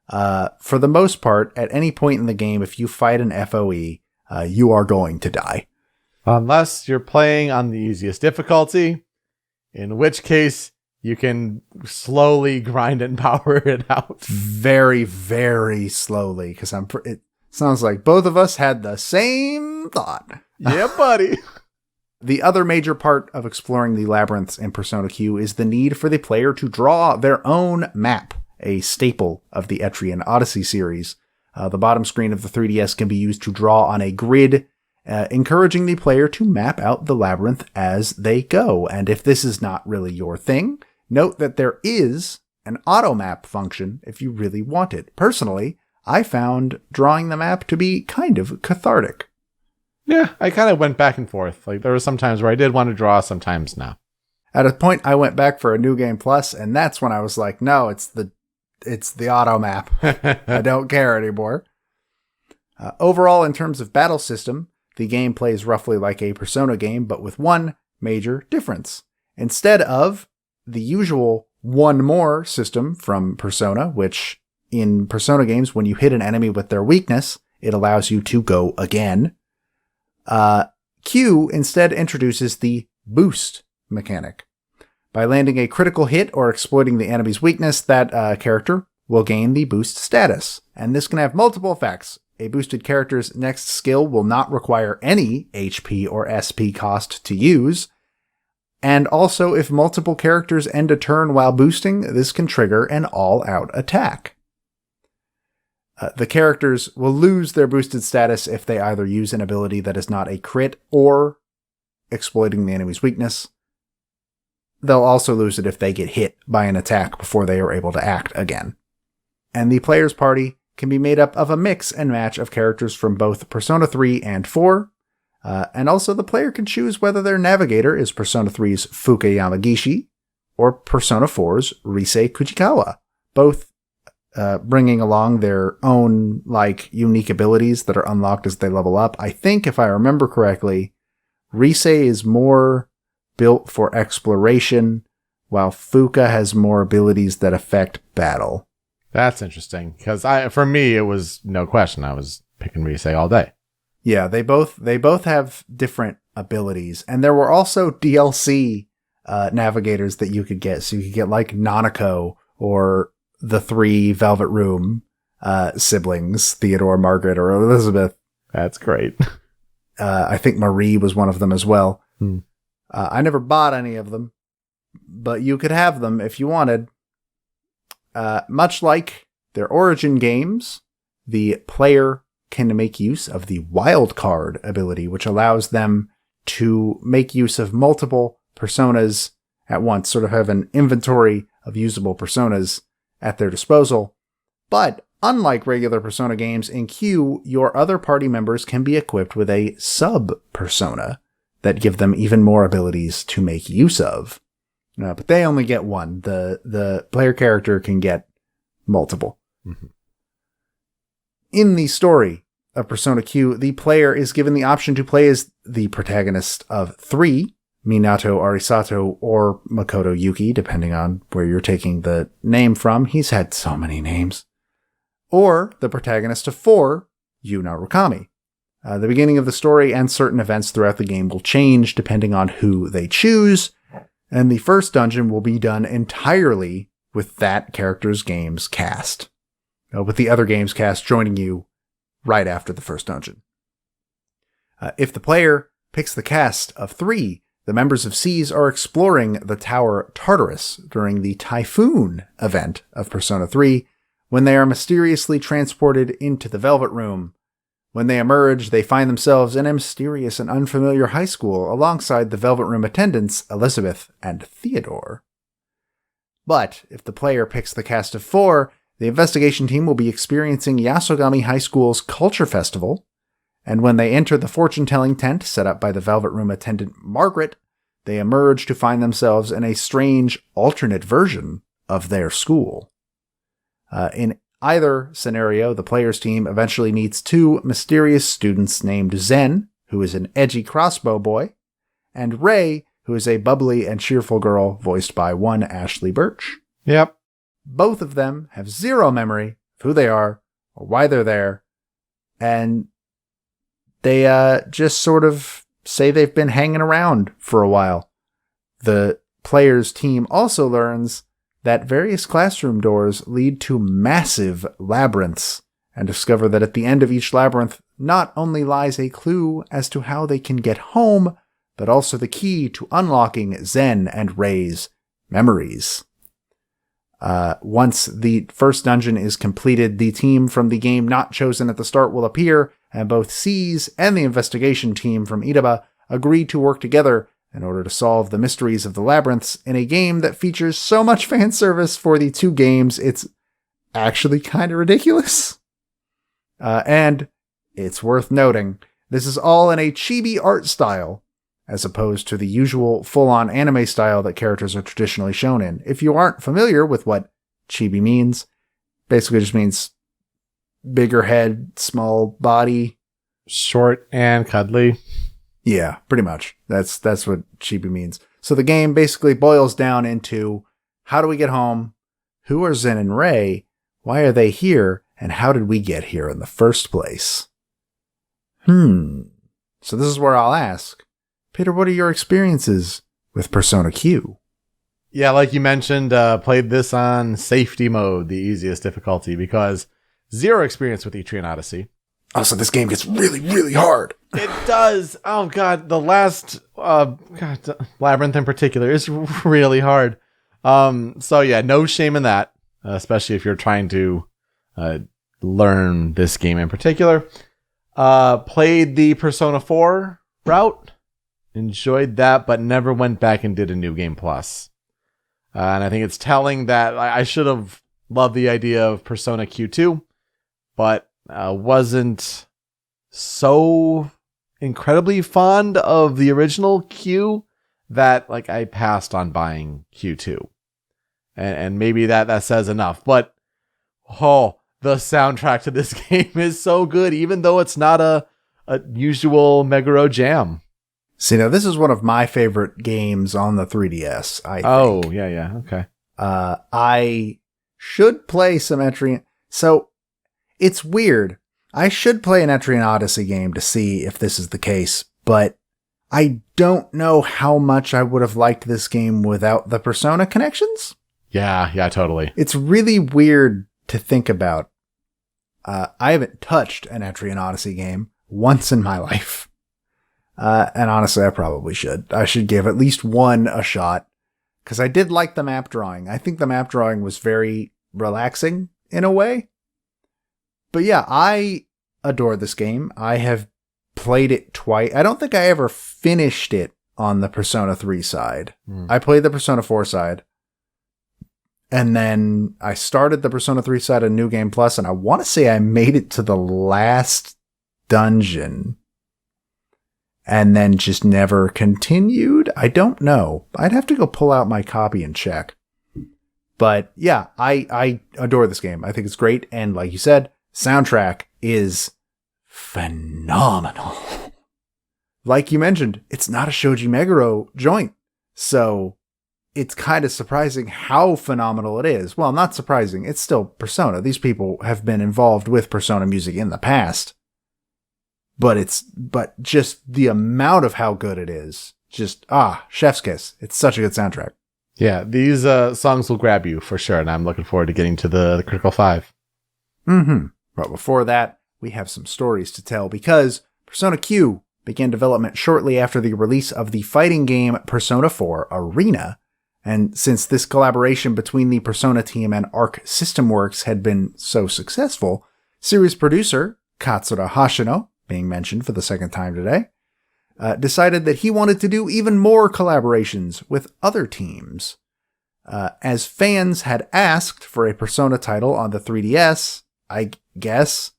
For the most part, at any point in the game, if you fight an FOE, you are going to die. Unless you're playing on the easiest difficulty, in which case you can slowly grind and power it out. Very, very slowly, because it sounds like both of us had the same thought. Yeah, buddy. The other major part of exploring the labyrinths in Persona Q is the need for the player to draw their own map, a staple of the Etrian Odyssey series. The bottom screen of the 3DS can be used to draw on a grid, encouraging the player to map out the labyrinth as they go. And if this is not really your thing, note that there is an auto map function if you really want it. Personally, I found drawing the map to be kind of cathartic. Yeah, I kind of went back and forth. Like there were some times where I did want to draw, sometimes no. At a point, I went back for a New Game Plus, and that's when I was like, no, it's the auto map. I don't care anymore. Overall, in terms of battle system, the game plays roughly like a Persona game, but with one major difference. Instead of the usual one more system from Persona, which in Persona games, when you hit an enemy with their weakness, it allows you to go again. Q instead introduces the boost mechanic. By landing a critical hit or exploiting the enemy's weakness, that character will gain the boost status. And this can have multiple effects. A boosted character's next skill will not require any HP or SP cost to use. And also, if multiple characters end a turn while boosting, this can trigger an all-out attack. The characters will lose their boosted status if they either use an ability that is not a crit or exploiting the enemy's weakness. They'll also lose it if they get hit by an attack before they are able to act again. And the player's party can be made up of a mix and match of characters from both Persona 3 and 4. And also the player can choose whether their navigator is Persona 3's Fuka Yamagishi or Persona 4's Rise Kujikawa, both bringing along their own unique abilities that are unlocked as they level up. I think, if I remember correctly, Rise is more built for exploration, while Fuka has more abilities that affect battle. That's interesting, because for me, it was no question. I was picking Risei all day. Yeah, they both have different abilities, and there were also DLC navigators that you could get. So you could get like Nanako or the 3 Velvet Room siblings, Theodore, Margaret, or Elizabeth. That's great. I think Marie was one of them as well. I never bought any of them, but you could have them if you wanted. Much like their origin games, the player can make use of the wild card ability, which allows them to make use of multiple personas at once, sort of have an inventory of usable personas at their disposal. But unlike regular Persona games, in Q, your other party members can be equipped with a sub-persona that give them even more abilities to make use of. But they only get one. The player character can get multiple. Mm-hmm. In the story of Persona Q, the player is given the option to play as the protagonist of 3, Minato Arisato or Makoto Yuki, depending on where you're taking the name from. He's had so many names. Or the protagonist of 4, Yu Narukami. The beginning of the story and certain events throughout the game will change depending on who they choose, and the first dungeon will be done entirely with that character's game's cast, with the other game's cast joining you right after the first dungeon. If the player picks the cast of 3, the members of C's are exploring the Tower Tartarus during the Typhoon event of Persona 3, when they are mysteriously transported into the Velvet Room. When they emerge, they find themselves in a mysterious and unfamiliar high school alongside the Velvet Room attendants, Elizabeth and Theodore. But if the player picks the cast of 4, the investigation team will be experiencing Yasogami High School's Culture Festival, and when they enter the fortune-telling tent set up by the Velvet Room attendant Margaret, they emerge to find themselves in a strange alternate version of their school. In either scenario, the player's team eventually meets 2 mysterious students named Zen, who is an edgy crossbow boy, and Rei, who is a bubbly and cheerful girl voiced by one Ashley Birch. Yep. Both of them have 0 memory of who they are or why they're there, and they just sort of say they've been hanging around for a while. The player's team also learns that various classroom doors lead to massive labyrinths, and discover that at the end of each labyrinth not only lies a clue as to how they can get home, but also the key to unlocking Zen and Rei's memories. Once the first dungeon is completed, the team from the game not chosen at the start will appear, and both C's and the investigation team from Idaba agree to work together in order to solve the mysteries of the labyrinths in a game that features so much fan service for the 2 games, it's actually kind of ridiculous. And it's worth noting, this is all in a chibi art style, as opposed to the usual full-on anime style that characters are traditionally shown in. If you aren't familiar with what chibi means, basically just means bigger head, small body. Short and cuddly. Yeah, pretty much. That's what chibi means. So the game basically boils down into, how do we get home? Who are Zen and Rei? Why are they here? And how did we get here in the first place? So this is where I'll ask, Peter, what are your experiences with Persona Q? Yeah, like you mentioned, played this on safety mode, the easiest difficulty, because 0 experience with Etrian Odyssey. Oh, so this game gets really, really hard. It does. Oh, God. The last Labyrinth in particular is really hard. So, yeah, no shame in that, especially if you're trying to learn this game in particular. Played the Persona 4 route. Enjoyed that, but never went back and did a New Game Plus. And I think it's telling that I should have loved the idea of Persona Q2, but wasn't so incredibly fond of the original Q that I passed on buying Q2. And maybe that says enough. But the soundtrack to this game is so good, even though it's not a usual Meguro jam. See, now this is one of my favorite games on the 3DS, I think. Oh, yeah. Okay. I should play some Etrian. So, it's weird. I should play an Etrian Odyssey game to see if this is the case, but I don't know how much I would have liked this game without the Persona connections. Yeah, totally. It's really weird to think about. I haven't touched an Etrian Odyssey game once in my life. And honestly, I probably should. I should give at least one a shot, because I did like the map drawing. I think the map drawing was very relaxing in a way. But yeah, I adore this game. I have played it twice. I don't think I ever finished it on the Persona 3 side. I played the Persona 4 side. And then I started the Persona 3 side of New Game Plus, and I want to say I made it to the last dungeon and then just never continued. I don't know. I'd have to go pull out my copy and check. But yeah, I adore this game. I think it's great. And like you said, soundtrack is phenomenal. Like you mentioned, it's not a Shoji Meguro joint. So it's kind of surprising how phenomenal it is. Well, not surprising. It's still Persona. These people have been involved with Persona music in the past. But just the amount of how good it is. Just, chef's kiss. It's such a good soundtrack. Yeah, these songs will grab you for sure, and I'm looking forward to getting to the Critical 5. Mm-hmm. But before that, we have some stories to tell, because Persona Q began development shortly after the release of the fighting game Persona 4 Arena. And since this collaboration between the Persona team and Arc System Works had been so successful, series producer Katsura Hashino, being mentioned for the second time today, decided that he wanted to do even more collaborations with other teams. As fans had asked for a Persona title on the 3DS, I guess.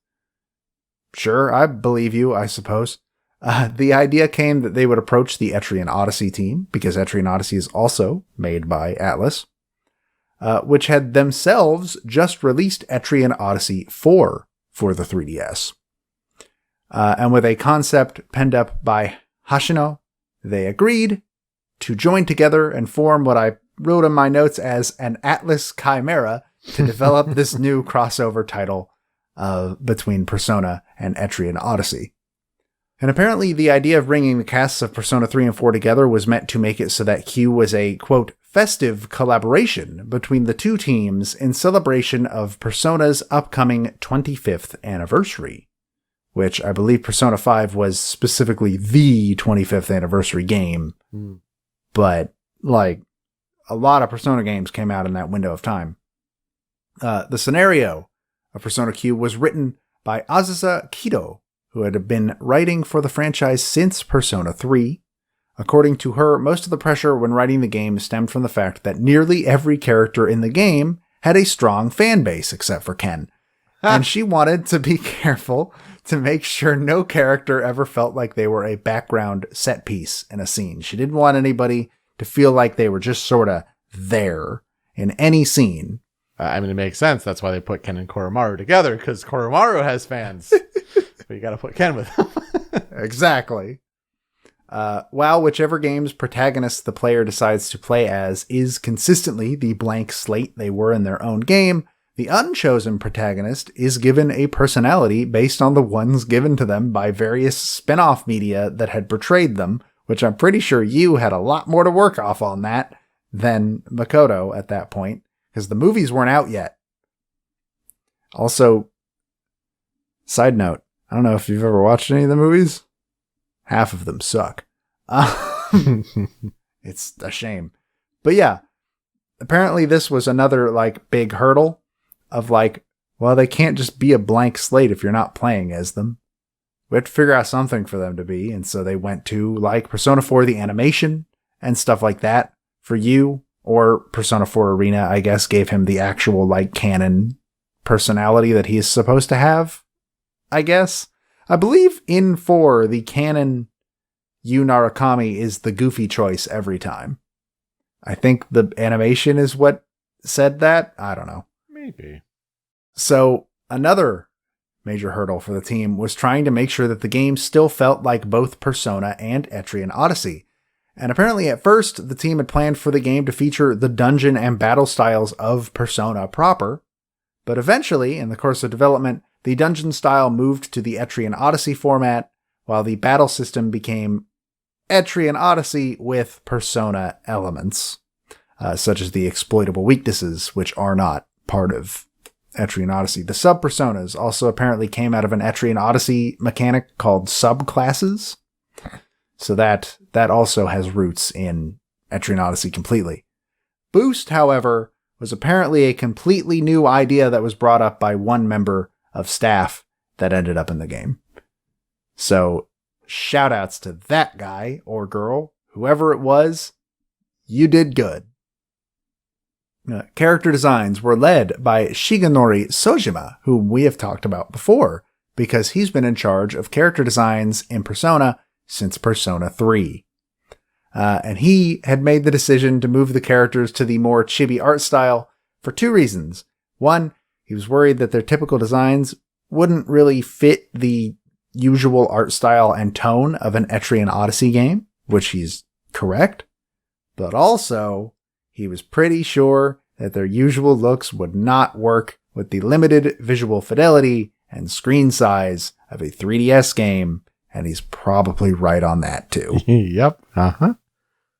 Sure, I believe you, I suppose. The idea came that they would approach the Etrian Odyssey team, because Etrian Odyssey is also made by Atlus, which had themselves just released Etrian Odyssey 4 for the 3DS. And with a concept penned up by Hashino, they agreed to join together and form what I wrote in my notes as an Atlus Chimera to develop this new crossover title between Persona and Etrian Odyssey. And apparently the idea of bringing the casts of Persona 3 and 4 together was meant to make it so that Q was a, quote, festive collaboration between the two teams in celebration of Persona's upcoming 25th anniversary, which I believe Persona 5 was specifically the 25th anniversary game. But, like, a lot of Persona games came out in that window of time. The scenario of Persona Q was written by Azusa Kido, who had been writing for the franchise since Persona 3. According to her, most of the pressure when writing the game stemmed from the fact that nearly every character in the game had a strong fan base except for Ken. And she wanted to be careful to make sure no character ever felt like they were a background set piece in a scene. She didn't want anybody to feel like they were just sort of there in any scene. I mean, it makes sense. That's why they put Ken and Koromaru together, because Koromaru has fans. But you got to put Ken with them. Exactly. While whichever game's protagonist the player decides to play as is consistently the blank slate they were in their own game, the unchosen protagonist is given a personality based on the ones given to them by various spin-off media that had portrayed them, which I'm pretty sure you had a lot more to work off on that than Makoto at that point, because the movies weren't out yet. Also, side note, I don't know if you've ever watched any of the movies. Half of them suck. It's a shame. But yeah, apparently this was another like big hurdle of like, well, they can't just be a blank slate if you're not playing as them. We have to figure out something for them to be. And so they went to like Persona 4, the animation and stuff like that for you, or Persona 4 Arena, I guess, gave him the actual like canon personality that he is supposed to have. I guess. I believe in 4, the canon Yu Narukami is the goofy choice every time. I think the animation is what said that. I don't know. Maybe. So, another major hurdle for the team was trying to make sure that the game still felt like both Persona and Etrian Odyssey. And apparently at first, the team had planned for the game to feature the dungeon and battle styles of Persona proper. But eventually, in the course of development, the dungeon style moved to the Etrian Odyssey format, while the battle system became Etrian Odyssey with Persona elements, such as the exploitable weaknesses, which are not part of Etrian Odyssey. The sub-personas also apparently came out of an Etrian Odyssey mechanic called subclasses. So that also has roots in Etrian Odyssey completely. Boost, however, was apparently a completely new idea that was brought up by one member of staff that ended up in the game. So, shoutouts to that guy or girl, whoever it was, you did good. Character designs were led by Shigenori Sojima, whom we have talked about before, because he's been in charge of character designs in Persona since Persona 3. And he had made the decision to move the characters to the more chibi art style for two reasons. One, he was worried that their typical designs wouldn't really fit the usual art style and tone of an Etrian Odyssey game, which he's correct. But also, he was pretty sure that their usual looks would not work with the limited visual fidelity and screen size of a 3DS game, and he's probably right on that too. Yep. Uh-huh.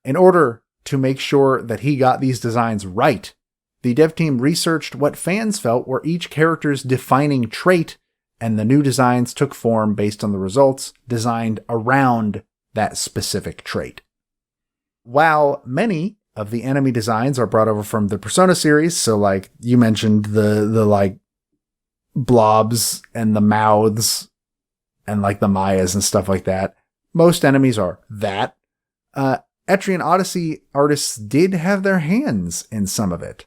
In order to make sure that he got these designs right, the dev team researched what fans felt were each character's defining trait, and the new designs took form based on the results designed around that specific trait. While many of the enemy designs are brought over from the Persona series, so like you mentioned the like blobs and the mouths and like the Mayas and stuff like that, most enemies are that. Etrian Odyssey artists did have their hands in some of it.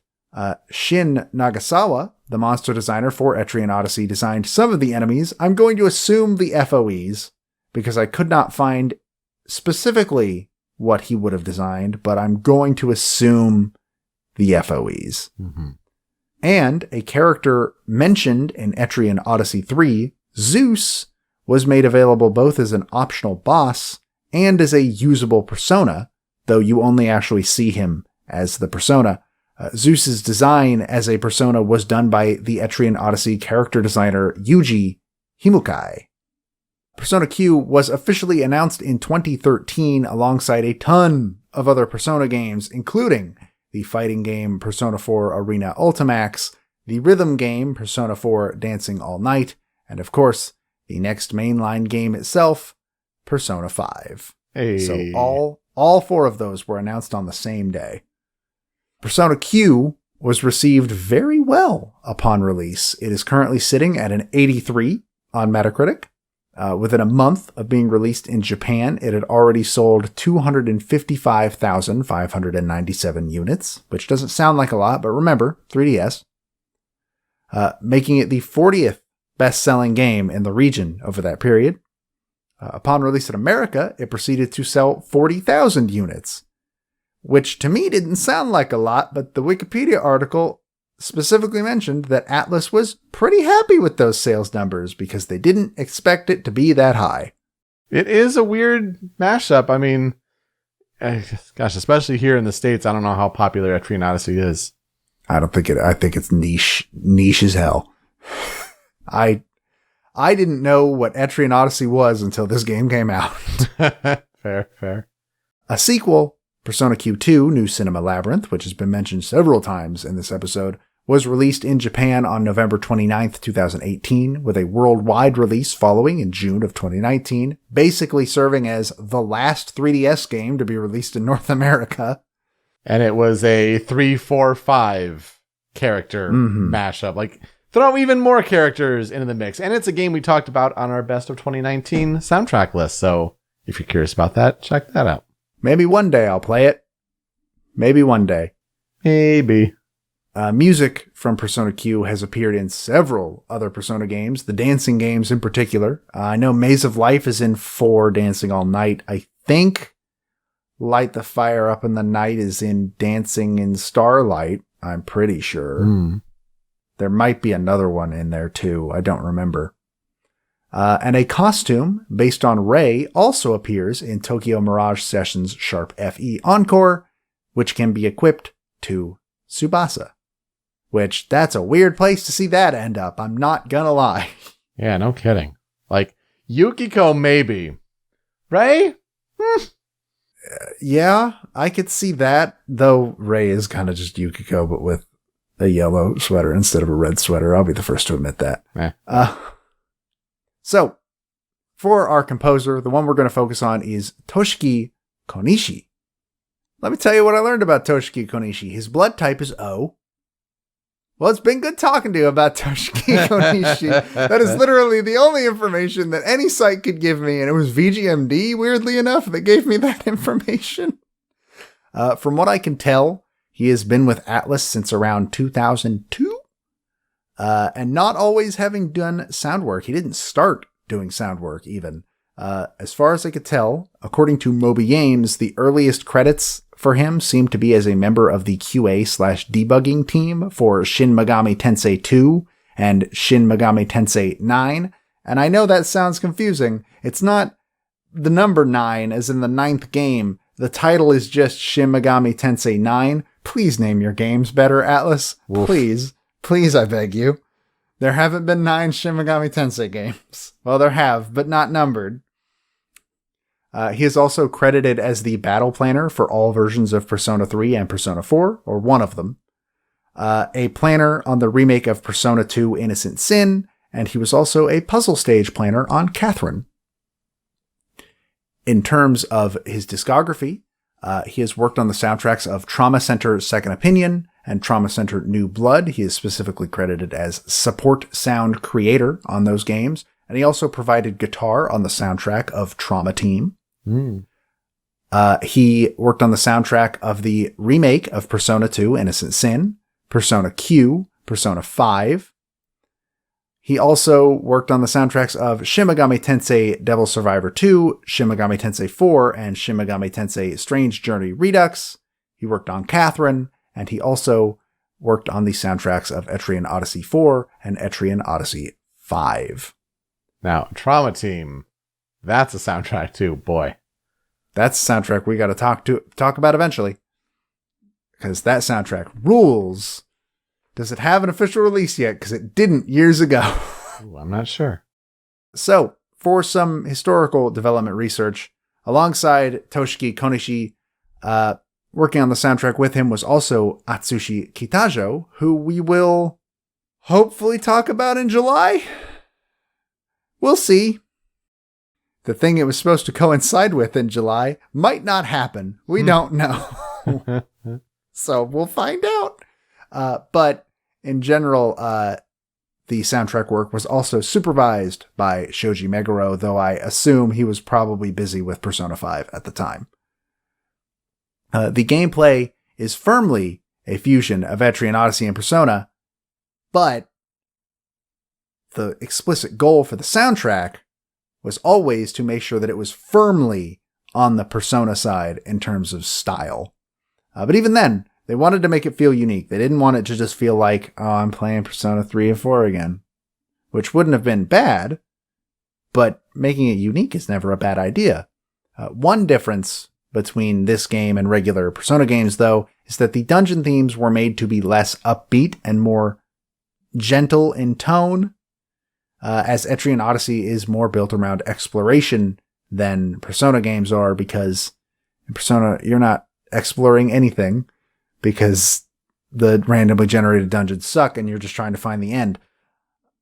Shin Nagasawa, the monster designer for Etrian Odyssey, designed some of the enemies. I'm going to assume the FOEs, because I could not find specifically what he would have designed, but I'm going to assume the FOEs. Mm-hmm. And a character mentioned in Etrian Odyssey 3, Zeus, was made available both as an optional boss and as a usable persona, though you only actually see him as the persona. Zeus's design as a persona was done by the Etrian Odyssey character designer Yuji Himukai. Persona Q was officially announced in 2013 alongside a ton of other Persona games, including the fighting game Persona 4 Arena Ultimax, the rhythm game Persona 4 Dancing All Night, and of course, the next mainline game itself, Persona 5. Hey. So all four of those were announced on the same day. Persona Q was received very well upon release. It is currently sitting at an 83 on Metacritic. Within a month of being released in Japan, it had already sold 255,597 units, which doesn't sound like a lot, but remember, 3DS. Making it the 40th best-selling game in the region over that period. Upon release in America, it proceeded to sell 40,000 units, which to me didn't sound like a lot, but the Wikipedia article specifically mentioned that Atlus was pretty happy with those sales numbers because they didn't expect it to be that high. It is a weird mashup. I mean, gosh, especially here in the States, I don't know how popular Etrian Odyssey is. I think it's niche as hell. I didn't know what Etrian Odyssey was until this game came out. Fair. A sequel, Persona Q2 New Cinema Labyrinth, which has been mentioned several times in this episode, was released in Japan on November 29th, 2018, with a worldwide release following in June of 2019, basically serving as the last 3DS game to be released in North America. And it was a 3-4-5 character mashup. Like, throw even more characters into the mix. And it's a game we talked about on our Best of 2019 soundtrack list. So if you're curious about that, check that out. Maybe one day I'll play it. Maybe one day. Maybe. Music from Persona Q has appeared in several other Persona games, the dancing games in particular. I know Maze of Life is in 4 Dancing All Night. I think Light the Fire Up in the Night is in Dancing in Starlight. I'm pretty sure. There might be another one in there too. I don't remember. And a costume based on Rei also appears in Tokyo Mirage Sessions Sharp FE Encore, which can be equipped to Tsubasa. Which, that's a weird place to see that end up, I'm not gonna lie. Yeah, no kidding. Like, Yukiko maybe. Rei? Yeah, I could see that, though Rei is kind of just Yukiko, but with a yellow sweater instead of a red sweater. I'll be the first to admit that. So, for our composer, the one we're going to focus on is Toshiki Konishi. Let me tell you what I learned about Toshiki Konishi. His blood type is O. Well, it's been good talking to you about Toshiki Konishi. That is literally the only information that any site could give me, and it was VGMD, weirdly enough, that gave me that information. From what I can tell, he has been with Atlus since around 2002, and not always having done sound work. He didn't start doing sound work, even. As far as I could tell, according to Moby Games, the earliest credits for him seem to be as a member of the QA/debugging team for Shin Megami Tensei 2 and Shin Megami Tensei 9. And I know that sounds confusing. It's not the number 9 as in the 9th game. The title is just Shin Megami Tensei 9. Please name your games better, Atlus. Oof. Please. Please, I beg you. There haven't been 9 Shin Megami Tensei games. Well, there have, but not numbered. He is also credited as the battle planner for all versions of Persona 3 and Persona 4, or one of them. A planner on the remake of Persona 2 Innocent Sin, and he was also a puzzle stage planner on Catherine. In terms of his discography, he has worked on the soundtracks of Trauma Center Second Opinion and Trauma Center New Blood. He is specifically credited as support sound creator on those games, and he also provided guitar on the soundtrack of Trauma Team. He worked on the soundtrack of the remake of Persona 2 Innocent Sin, Persona Q, Persona 5. He also worked on the soundtracks of Shin Megami Tensei Devil Survivor 2, Shin Megami Tensei 4, and Shin Megami Tensei Strange Journey Redux. He worked on Catherine, and he also worked on the soundtracks of Etrian Odyssey 4 and Etrian Odyssey 5. Now, Trauma Team. That's a soundtrack too, boy. That's a soundtrack we got to talk about eventually. Because that soundtrack rules. Does it have an official release yet? Because it didn't years ago. Ooh, I'm not sure. So, for some historical development research, alongside Toshiki Konishi, working on the soundtrack with him was also Atsushi Kitajo, who we will hopefully talk about in July. We'll see. The thing it was supposed to coincide with in July might not happen. We don't know. So we'll find out. But in general, the soundtrack work was also supervised by Shoji Meguro, though I assume he was probably busy with Persona 5 at the time. The gameplay is firmly a fusion of Etrian Odyssey and Persona, but the explicit goal for the soundtrack was always to make sure that it was firmly on the Persona side in terms of style. But even then, they wanted to make it feel unique. They didn't want it to just feel like, oh, I'm playing Persona 3 and 4 again. Which wouldn't have been bad, but making it unique is never a bad idea. One difference between this game and regular Persona games, though, is that the dungeon themes were made to be less upbeat and more gentle in tone, as Etrian Odyssey is more built around exploration than Persona games are, because in Persona, you're not exploring anything, because the randomly generated dungeons suck and you're just trying to find the end.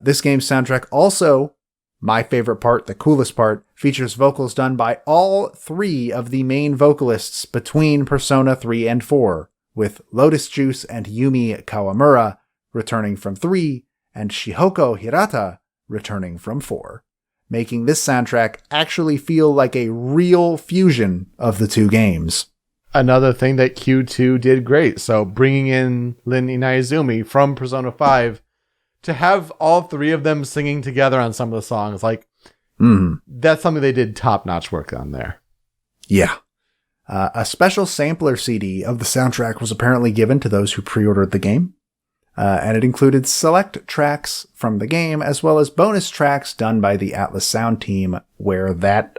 This game's soundtrack also, my favorite part, the coolest part, features vocals done by all 3 of the main vocalists between Persona 3 and 4, with Lotus Juice and Yumi Kawamura returning from 3, and Shihoko Hirata returning from 4, making this soundtrack actually feel like a real fusion of the 2 games. Another thing that Q2 did great, so bringing in Lin Inaizumi from Persona 5 to have all 3 of them singing together on some of the songs, like, that's something they did top-notch work on there. Yeah. A special sampler CD of the soundtrack was apparently given to those who pre-ordered the game. and it included select tracks from the game as well as bonus tracks done by the Atlas Sound team, where that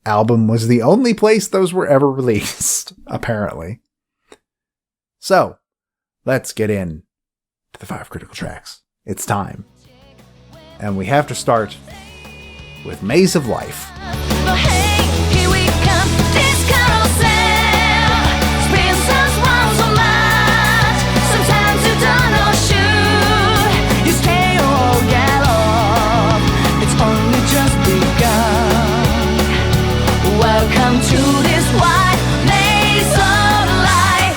album was the only place those were ever released, apparently. So, let's get in to the 5 critical tracks. It's time. And we have to start with Maze of Life. Welcome to this wide maze of life.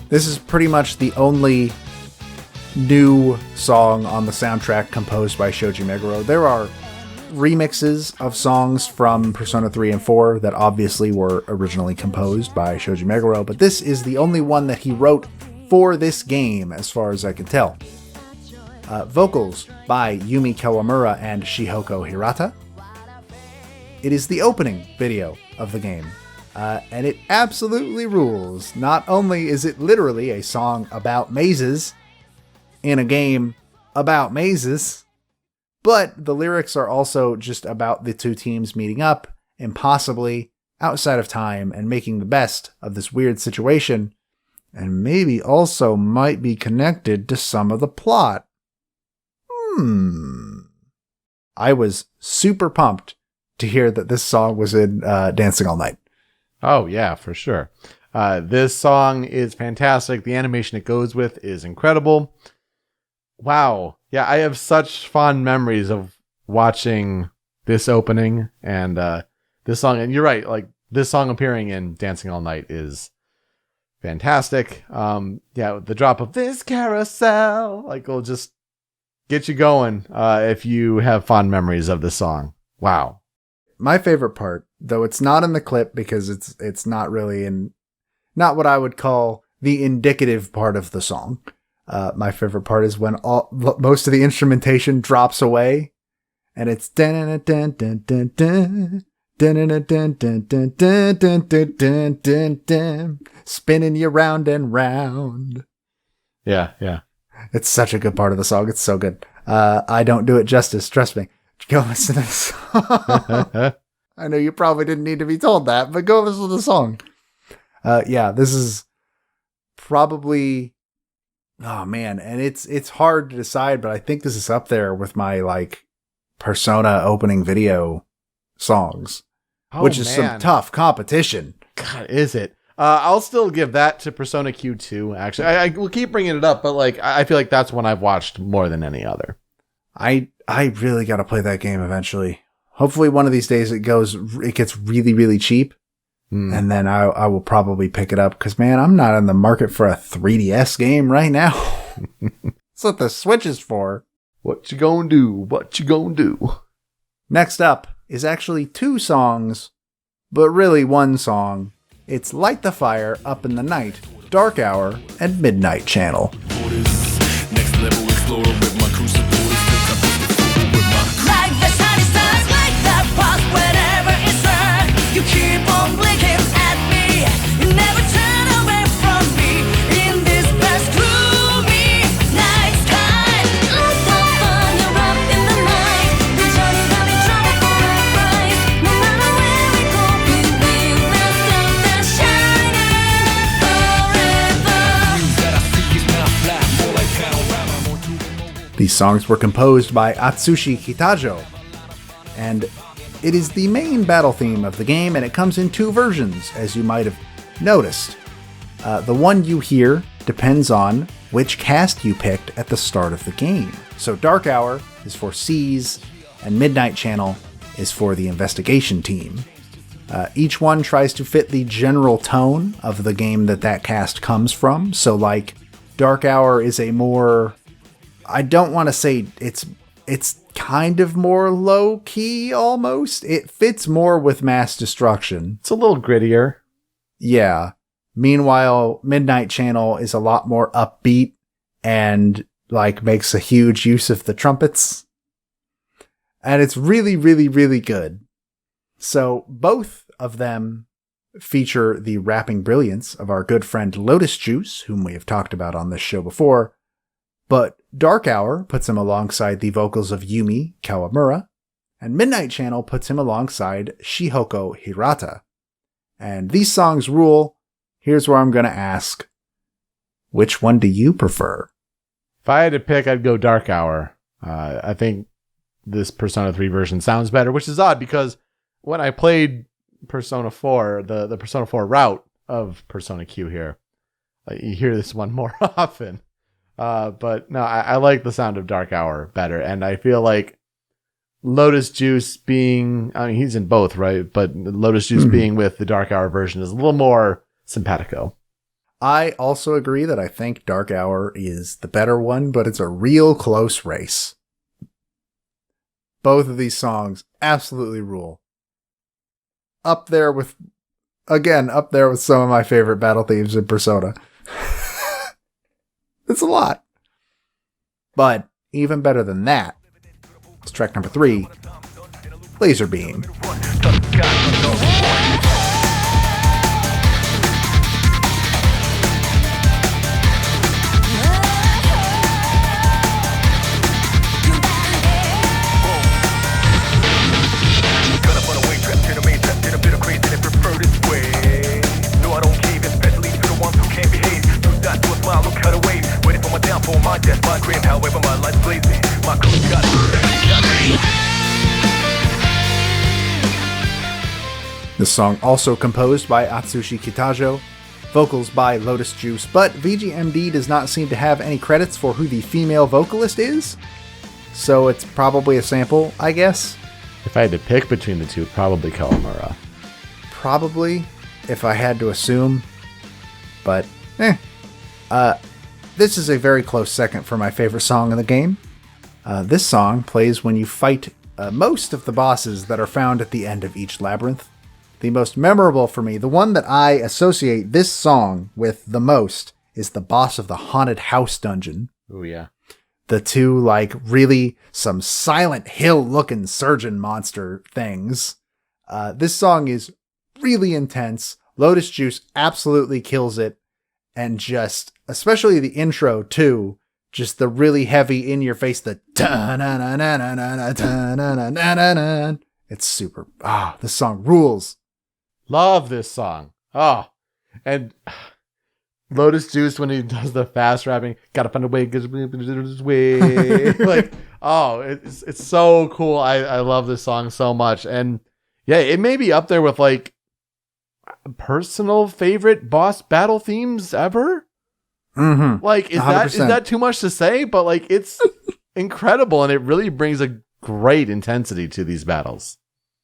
This is pretty much the only new song on the soundtrack composed by Shoji Meguro. There are remixes of songs from Persona 3 and 4 that obviously were originally composed by Shoji Meguro, but this is the only one that he wrote for this game, as far as I can tell. Vocals by Yumi Kawamura and Shihoko Hirata. It is the opening video of the game, and it absolutely rules. Not only is it literally a song about mazes in a game about mazes, but the lyrics are also just about the two teams meeting up, impossibly, outside of time, and making the best of this weird situation, and maybe also might be connected to some of the plot. I was super pumped to hear that this song was in Dancing All Night. Oh, yeah, for sure. This song is fantastic. The animation it goes with is incredible. Wow. Yeah, I have such fond memories of watching this opening and this song. And you're right, like this song appearing in Dancing All Night is fantastic. Yeah, the drop of this carousel, like, will just get you going if you have fond memories of this song. Wow. My favorite part, though it's not in the clip because it's not really not what I would call the indicative part of the song. My favorite part is when most of the instrumentation drops away, and it's spinning you round and round. Yeah. It's such a good part of the song. It's so good. I don't do it justice. Trust me. Go listen to the song. I know you probably didn't need to be told that, but go listen to the song. Yeah, this is probably. Oh man, and it's hard to decide, but I think this is up there with my like Persona opening video songs, which is some tough competition. God, is it? I'll still give that to Persona Q2. Actually, I will keep bringing it up, but like I feel like that's one I've watched more than any other. I really got to play that game eventually. Hopefully, one of these days it gets really really cheap. And then I will probably pick it up because, man, I'm not in the market for a 3DS game right now. That's what the Switch is for. What you gonna do? What you gonna do? Next up is actually 2 songs, but really 1 song. It's Light the Fire, Up in the Night, Dark Hour, and Midnight Channel. Next level explorer with my crucible. Like the shiny stars, like that pulse whenever it's burned. You keep on blinking at me. You never turn away from me. In this best gloomy night sky. Like the thunder up in the night. The journey that we travel for a prize. No matter where we go, we will not stop the shining forever. These songs were composed by Atsushi Kitajo, and it is the main battle theme of the game, and it comes in 2 versions, as you might have noticed. The one you hear depends on which cast you picked at the start of the game. So Dark Hour is for C's, and Midnight Channel is for the investigation team. Each one tries to fit the general tone of the game that cast comes from. So like, Dark Hour is a more... I don't want to say it's kind of more low-key, almost. It fits more with Mass Destruction. It's a little grittier. Yeah. Meanwhile, Midnight Channel is a lot more upbeat and, like, makes a huge use of the trumpets. And it's really, really, really good. So both of them feature the rapping brilliance of our good friend Lotus Juice, whom we have talked about on this show before. But Dark Hour puts him alongside the vocals of Yumi Kawamura, and Midnight Channel puts him alongside Shihoko Hirata. And these songs rule. Here's where I'm going to ask, which one do you prefer? If I had to pick, I'd go Dark Hour. I think this Persona 3 version sounds better, which is odd because when I played Persona 4, the Persona 4 route of Persona Q here, you hear this one more often. But no, I like the sound of Dark Hour better. And I feel like Lotus Juice being, I mean, he's in both, right? But Lotus Juice being with the Dark Hour version is a little more simpatico. I also agree that I think Dark Hour is the better one, but it's a real close race. Both of these songs absolutely rule. Up there with some of my favorite battle themes in Persona. It's a lot. But even better than that, it's track number 3, Laser Beam. The song also composed by Atsushi Kitajo, vocals by Lotus Juice, but VGMD does not seem to have any credits for who the female vocalist is, so it's probably a sample, I guess. If I had to pick between the two, probably Kawamura. Probably, if I had to assume, but this is a very close second for my favorite song in the game. This song plays when you fight most of the bosses that are found at the end of each labyrinth. The most memorable for me, the one that I associate this song with the most, is the boss of the Haunted House dungeon. Oh, yeah. The two, really some Silent Hill-looking surgeon monster things. This song is really intense. Lotus Juice absolutely kills it. And just, especially the intro, too, just the really heavy in-your-face, the ta-na-na-na-na-na-ta-na-na-na-na-na. It's super, this song rules. Love this song. Oh, and Lotus Juice, when he does the fast rapping, gotta find a way, get his way. It's so cool. I love this song so much. And yeah, it may be up there with personal favorite boss battle themes ever. Mm-hmm. Is that too much to say? But it's incredible, and it really brings a great intensity to these battles.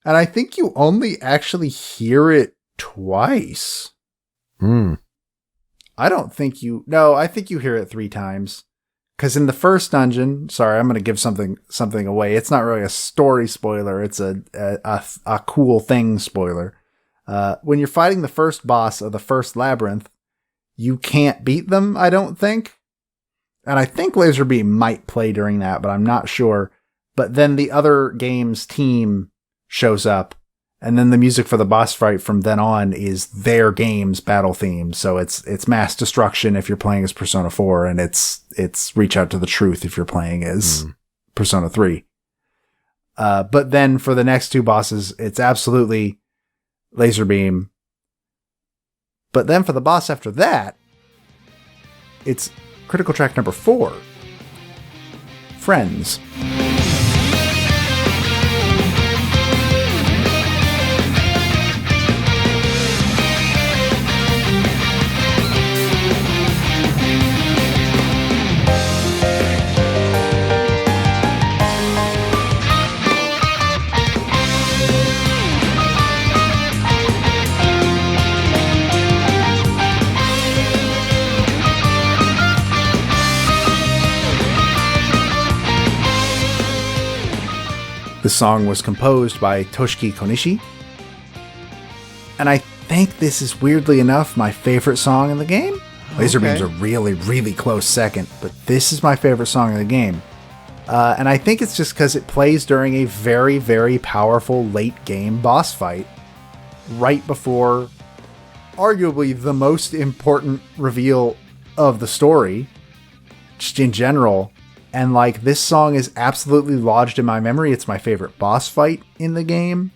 And I think you only actually hear it twice. I think you hear it 3 times. Because in the first dungeon, sorry, I'm going to give something away. It's not really a story spoiler. It's a cool thing spoiler. When you're fighting the first boss of the first labyrinth, you can't beat them, I don't think. And I think Laser Beam might play during that, but I'm not sure. But then the other game's team shows up, and then the music for the boss fight from then on is their game's battle theme. So it's Mass Destruction if you're playing as Persona 4, and it's Reach Out to the Truth if you're playing as Persona 3. But then for the next 2 bosses, it's absolutely Laser Beam. But then for the boss after that, it's critical track number 4, Friends. The song was composed by Toshiki Konishi, and I think this is, weirdly enough, my favorite song in the game. Laser Beam's a really, really close second, but this is my favorite song in the game. And I think it's just because it plays during a very, very powerful late game boss fight right before arguably the most important reveal of the story, just in general. And like, this song is absolutely lodged in my memory. It's my favorite boss fight in the game.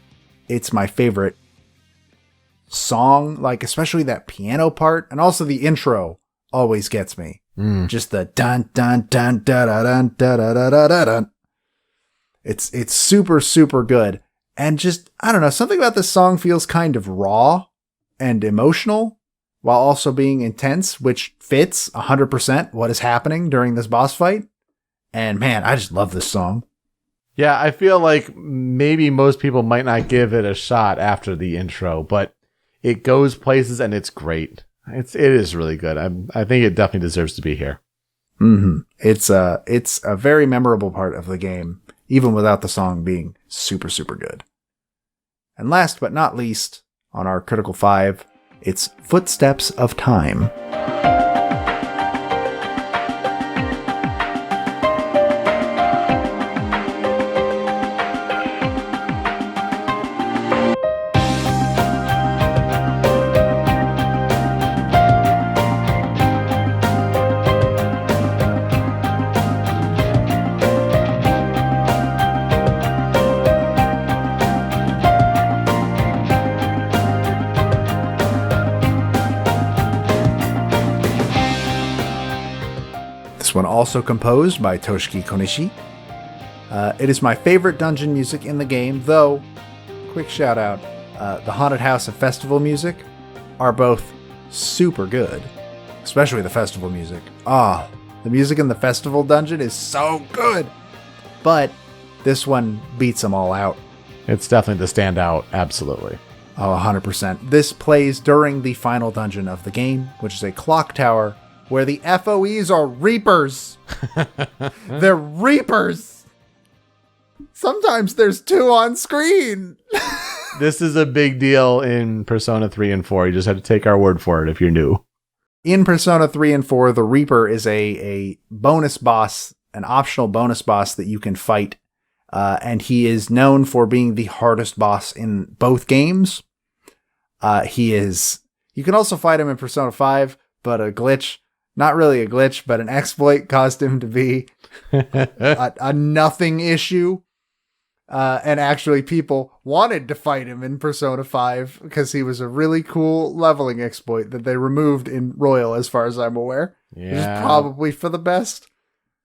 It's my favorite song, like especially that piano part, and also the intro always gets me. Just the dun dun dun da da dun da da da da da dun. It's super, super good. And just, I don't know, something about this song feels kind of raw and emotional while also being intense, which fits 100% what is happening during this boss fight. And man, I just love this song. Yeah, I feel like maybe most people might not give it a shot after the intro, but it goes places and it's great. It is really good. I think it definitely deserves to be here. Mm-hmm. It's a very memorable part of the game, even without the song being super, super good. And last but not least, on our Critical 5, it's Footsteps of Time. One also composed by Toshiki Konishi. It is my favorite dungeon music in the game, though, quick shout out, the Haunted House and Festival music are both super good, especially the festival music. The music in the festival dungeon is so good, but this one beats them all out. It's definitely the standout, absolutely. 100%. This plays during the final dungeon of the game, which is a clock tower where the FOEs are Reapers. They're Reapers. Sometimes there's two on screen. This is a big deal in Persona 3 and 4. You just have to take our word for it if you're new. In Persona 3 and 4, the Reaper is a bonus boss, an optional bonus boss that you can fight. And he is known for being the hardest boss in both games. You can also fight him in Persona 5, but a glitch, not really a glitch, but an exploit caused him to be a nothing issue. And actually people wanted to fight him in Persona 5 because he was a really cool leveling exploit that they removed in Royal, as far as I'm aware. Yeah. Which is probably for the best.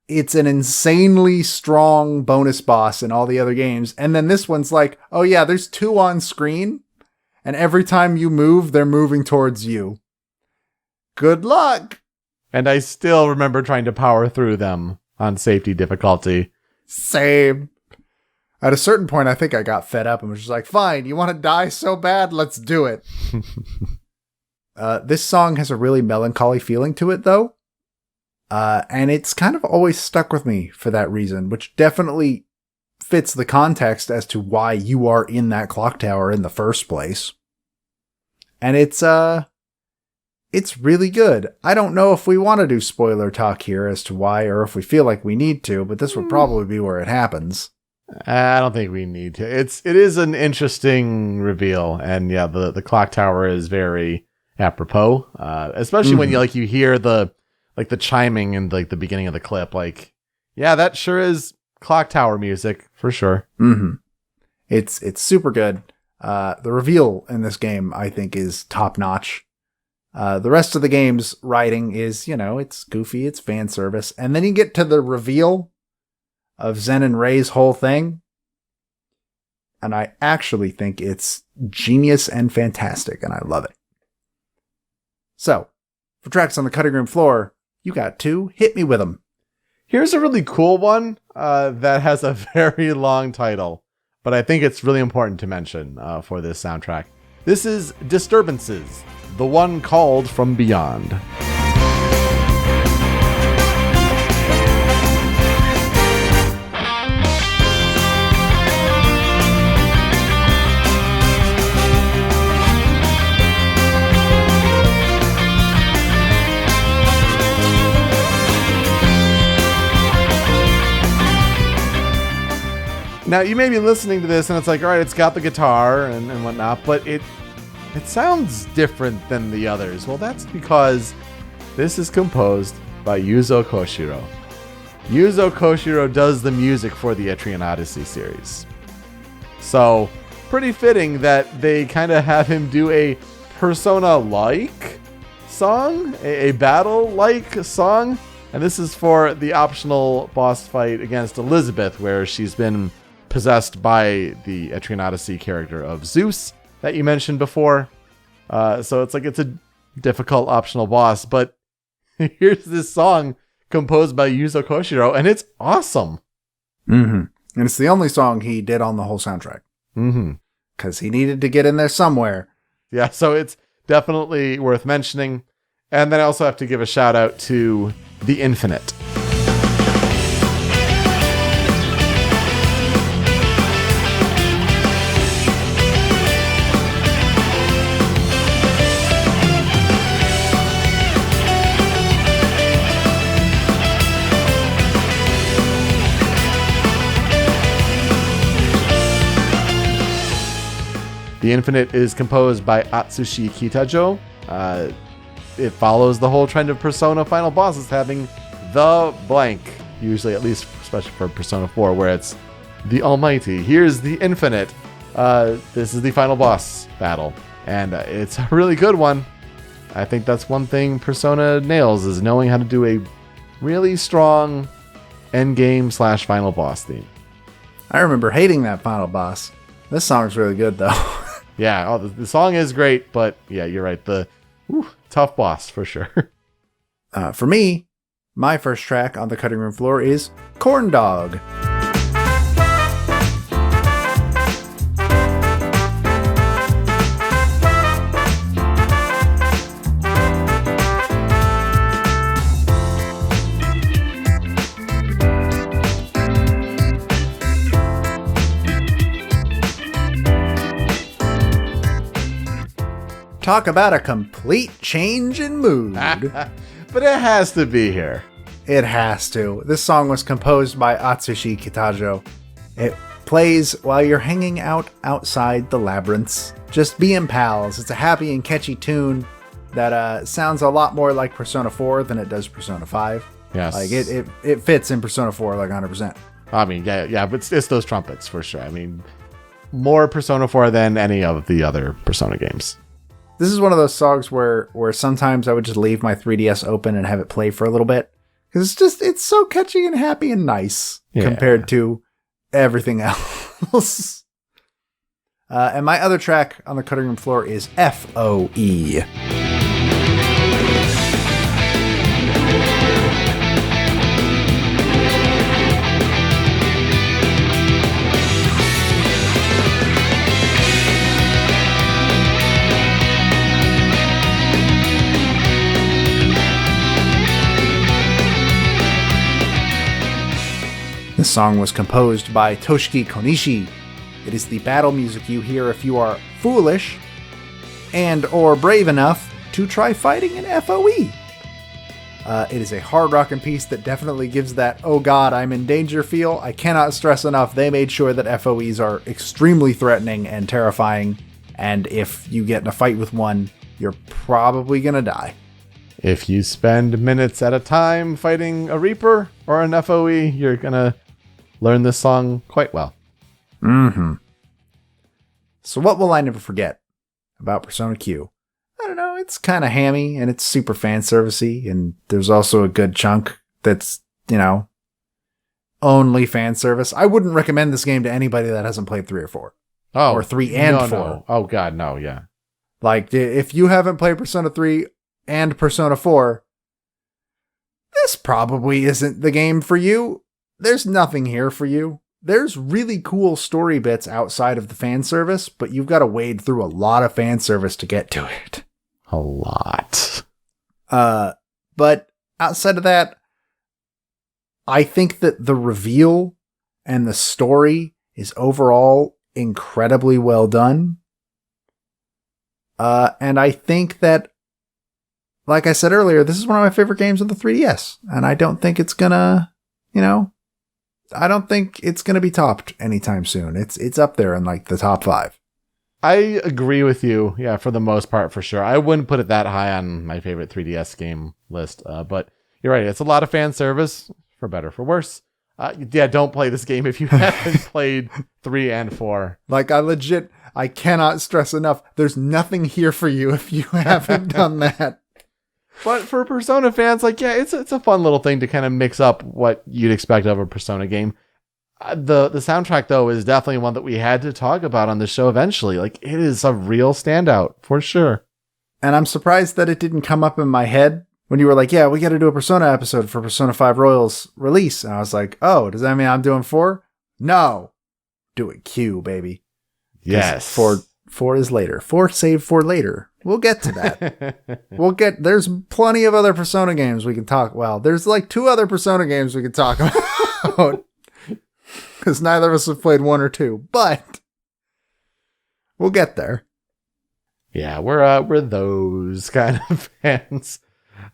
It's an insanely strong bonus boss in all the other games. And then this one's like, oh yeah, there's two on screen. And every time you move, they're moving towards you. Good luck. And I still remember trying to power through them on safety difficulty. Same. At a certain point, I think I got fed up and was just like, fine, you want to die so bad? Let's do it. This song has a really melancholy feeling to it, though. And it's kind of always stuck with me for that reason, which definitely fits the context as to why you are in that clock tower in the first place. And it's really good. I don't know if we want to do spoiler talk here as to why, or if we feel like we need to, but this would probably be where it happens. I don't think we need to. It is an interesting reveal, and yeah, the clock tower is very apropos, especially when you hear the chiming in the beginning of the clip. Like, yeah, that sure is clock tower music for sure. Mm-hmm. It's super good. The reveal in this game, I think, is top notch. The rest of the game's writing is, it's goofy, it's fan service. And then you get to the reveal of Zen and Rei's whole thing. And I actually think it's genius and fantastic, and I love it. So, for tracks on the cutting room floor, you got two. Hit me with them. Here's a really cool one that has a very long title, but I think it's really important to mention for this soundtrack. This is Disturbances, the one called from beyond. Now, you may be listening to this and it's like, all right, it's got the guitar and whatnot, but it sounds different than the others. Well, that's because this is composed by Yuzo Koshiro. Yuzo Koshiro does the music for the Etrian Odyssey series. So, pretty fitting that they kind of have him do a Persona-like song, a battle-like song. And this is for the optional boss fight against Elizabeth, where she's been possessed by the Etrian Odyssey character of Zeus that you mentioned before. So it's like it's a difficult optional boss, but here's this song composed by Yuzo Koshiro, and it's awesome. Mm-hmm. And it's the only song he did on the whole soundtrack. Mm-hmm. Because he needed to get in there somewhere. Yeah, so it's definitely worth mentioning. And then I also have to give a shout out to The Infinite. The Infinite is composed by Atsushi Kitajo. It follows the whole trend of Persona final bosses having the blank, usually, at least especially for Persona 4, where it's the Almighty. Here's the Infinite. This is the final boss battle, and it's a really good one. I think that's one thing Persona nails, is knowing how to do a really strong endgame / final boss theme. I remember hating that final boss. This song's really good, though. Yeah, the song is great, but yeah, you're right. Tough boss for sure. For me, my first track on the cutting room floor is Corn Dog. Talk about a complete change in mood. But it has to be here. It has to. This song was composed by Atsushi Kitajo. It plays while you're hanging out outside the labyrinths, just being pals. It's a happy and catchy tune that sounds a lot more like Persona 4 than it does Persona 5. Yes. Like it fits in Persona 4 like 100%. I mean, yeah, but it's those trumpets for sure. I mean, more Persona 4 than any of the other Persona games. This is one of those songs where sometimes I would just leave my 3DS open and have it play for a little bit. Because it's so catchy and happy and nice compared to everything else. And my other track on the cutting room floor is FOE. This song was composed by Toshiki Konishi. It is the battle music you hear if you are foolish and or brave enough to try fighting an FOE. It is a hard rockin' piece that definitely gives that, oh god, I'm in danger feel. I cannot stress enough, they made sure that FOEs are extremely threatening and terrifying, and if you get in a fight with one, you're probably gonna die. If you spend minutes at a time fighting a Reaper or an FOE, you're gonna learn this song quite well. Mm-hmm. So what will I never forget about Persona Q? I don't know, it's kind of hammy and it's super fan servicey, and there's also a good chunk that's, only fan service. I wouldn't recommend this game to anybody that hasn't played 3 or 4. Oh, or 3 and 4. No. Oh god, no, yeah. Like, if you haven't played Persona 3 and Persona 4, this probably isn't the game for you. There's nothing here for you. There's really cool story bits outside of the fan service, but you've got to wade through a lot of fan service to get to it. A lot. But outside of that, I think that the reveal and the story is overall incredibly well done. And I think that, like I said earlier, this is one of my favorite games on the 3DS. And I don't think it's gonna, I don't think it's going to be topped anytime soon. It's up there in like the top 5. I agree with you. Yeah, for the most part, for sure. I wouldn't put it that high on my favorite 3DS game list, but you're right. It's a lot of fan service, for better or for worse. Yeah, don't play this game if you haven't played 3 and 4. Like, I cannot stress enough, there's nothing here for you if you haven't done that. But for Persona fans, like, yeah, it's a fun little thing to kind of mix up what you'd expect of a Persona game. The soundtrack, though, is definitely one that we had to talk about on the show eventually. Like, it is a real standout, for sure. And I'm surprised that it didn't come up in my head when you were like, yeah, we got to do a Persona episode for Persona 5 Royal's release. And I was like, oh, does that mean I'm doing 4? No. Do it Q, baby. Yes. 4 is later. 4 saved for later. We'll get to that. There's plenty of other Persona games we can talk. Well, there's like 2 other Persona games we can talk about. Because neither of us have played 1 or 2, but we'll get there. Yeah, we're those kind of fans.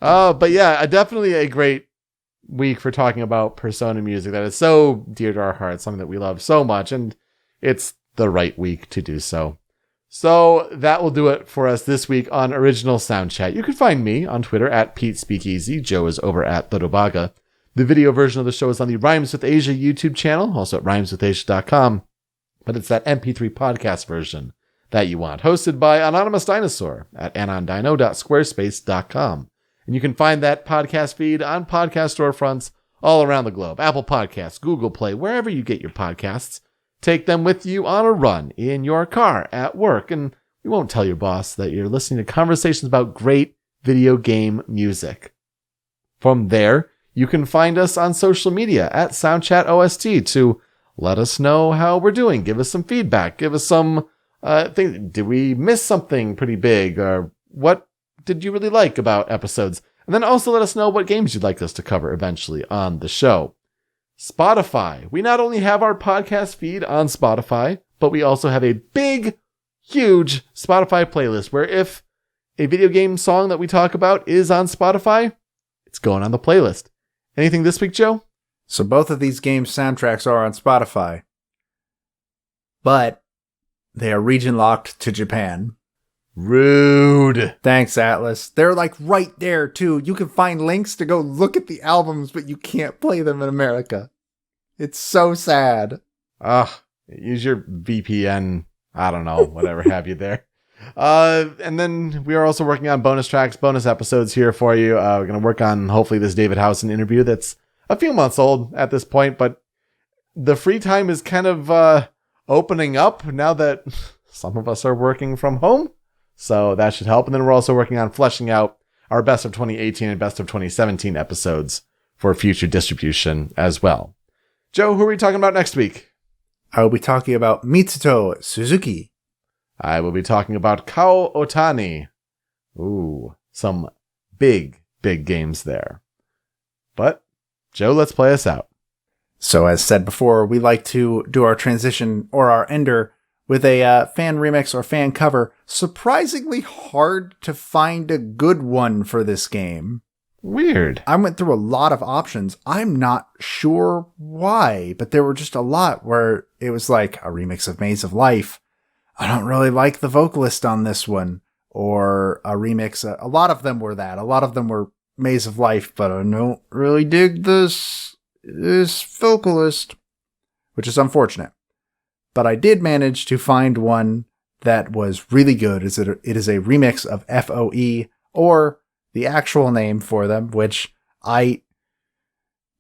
But yeah, definitely a great week for talking about Persona music that is so dear to our hearts, something that we love so much, and it's the right week to do so. So that will do it for us this week on Original Soundchat. You can find me on Twitter at Pete Speakeasy. Joe is over at Littlebaga. The video version of the show is on the Rhymes with Asia YouTube channel, also at rhymeswithasia.com. But it's that MP3 podcast version that you want, hosted by Anonymous Dinosaur at anondino.squarespace.com. And you can find that podcast feed on podcast storefronts all around the globe. Apple Podcasts, Google Play, wherever you get your podcasts. Take them with you on a run, in your car, at work, and we won't tell your boss that you're listening to conversations about great video game music. From there, you can find us on social media at Soundchat OST to let us know how we're doing. Give us some feedback. Give us some things. Did we miss something pretty big? Or what did you really like about episodes? And then also let us know what games you'd like us to cover eventually on the show. Spotify. We not only have our podcast feed on Spotify, but we also have a big, huge Spotify playlist where if a video game song that we talk about is on Spotify, it's going on the playlist. Anything this week, Joe? So both of these games' soundtracks are on Spotify, but they are region locked to Japan. Rude. Thanks, Atlas. They're like right there, too. You can find links to go look at the albums, but you can't play them in America. It's so sad. Use your VPN. I don't know, whatever have you there. And then we are also working on bonus tracks, bonus episodes here for you. We're going to work on hopefully this David Howson interview that's a few months old at this point, but the free time is kind of opening up now that some of us are working from home. So that should help. And then we're also working on fleshing out our best of 2018 and best of 2017 episodes for future distribution as well. Joe, who are we talking about next week? I will be talking about Mitsuto Suzuki. I will be talking about Kao Otani. Ooh, some big, big games there. But, Joe, let's play us out. So as said before, we like to do our transition or our ender with a fan remix or fan cover. Surprisingly hard to find a good one for this game. Weird. I went through a lot of options. I'm not sure why, but there were just a lot where it was like a remix of Maze of Life. I don't really like the vocalist on this one. Or a remix. A lot of them were that. A lot of them were Maze of Life, but I don't really dig this vocalist, which is unfortunate. But I did manage to find one that was really good. It is a remix of FOE, or the actual name for them, which I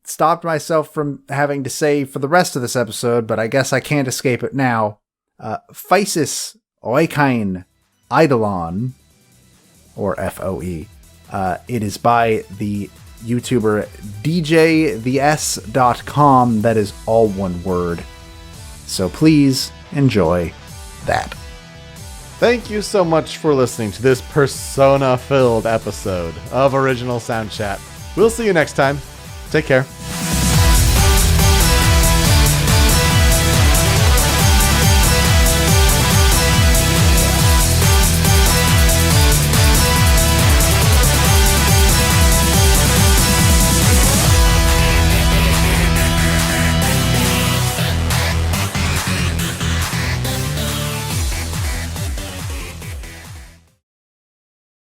stopped myself from having to say for the rest of this episode, but I guess I can't escape it now. Physis Oikain Eidolon, or FOE. It is by the YouTuber DJTheS.com. That is all one word. So please enjoy that. Thank you so much for listening to this Persona-filled episode of Original Soundchat. We'll see you next time. Take care.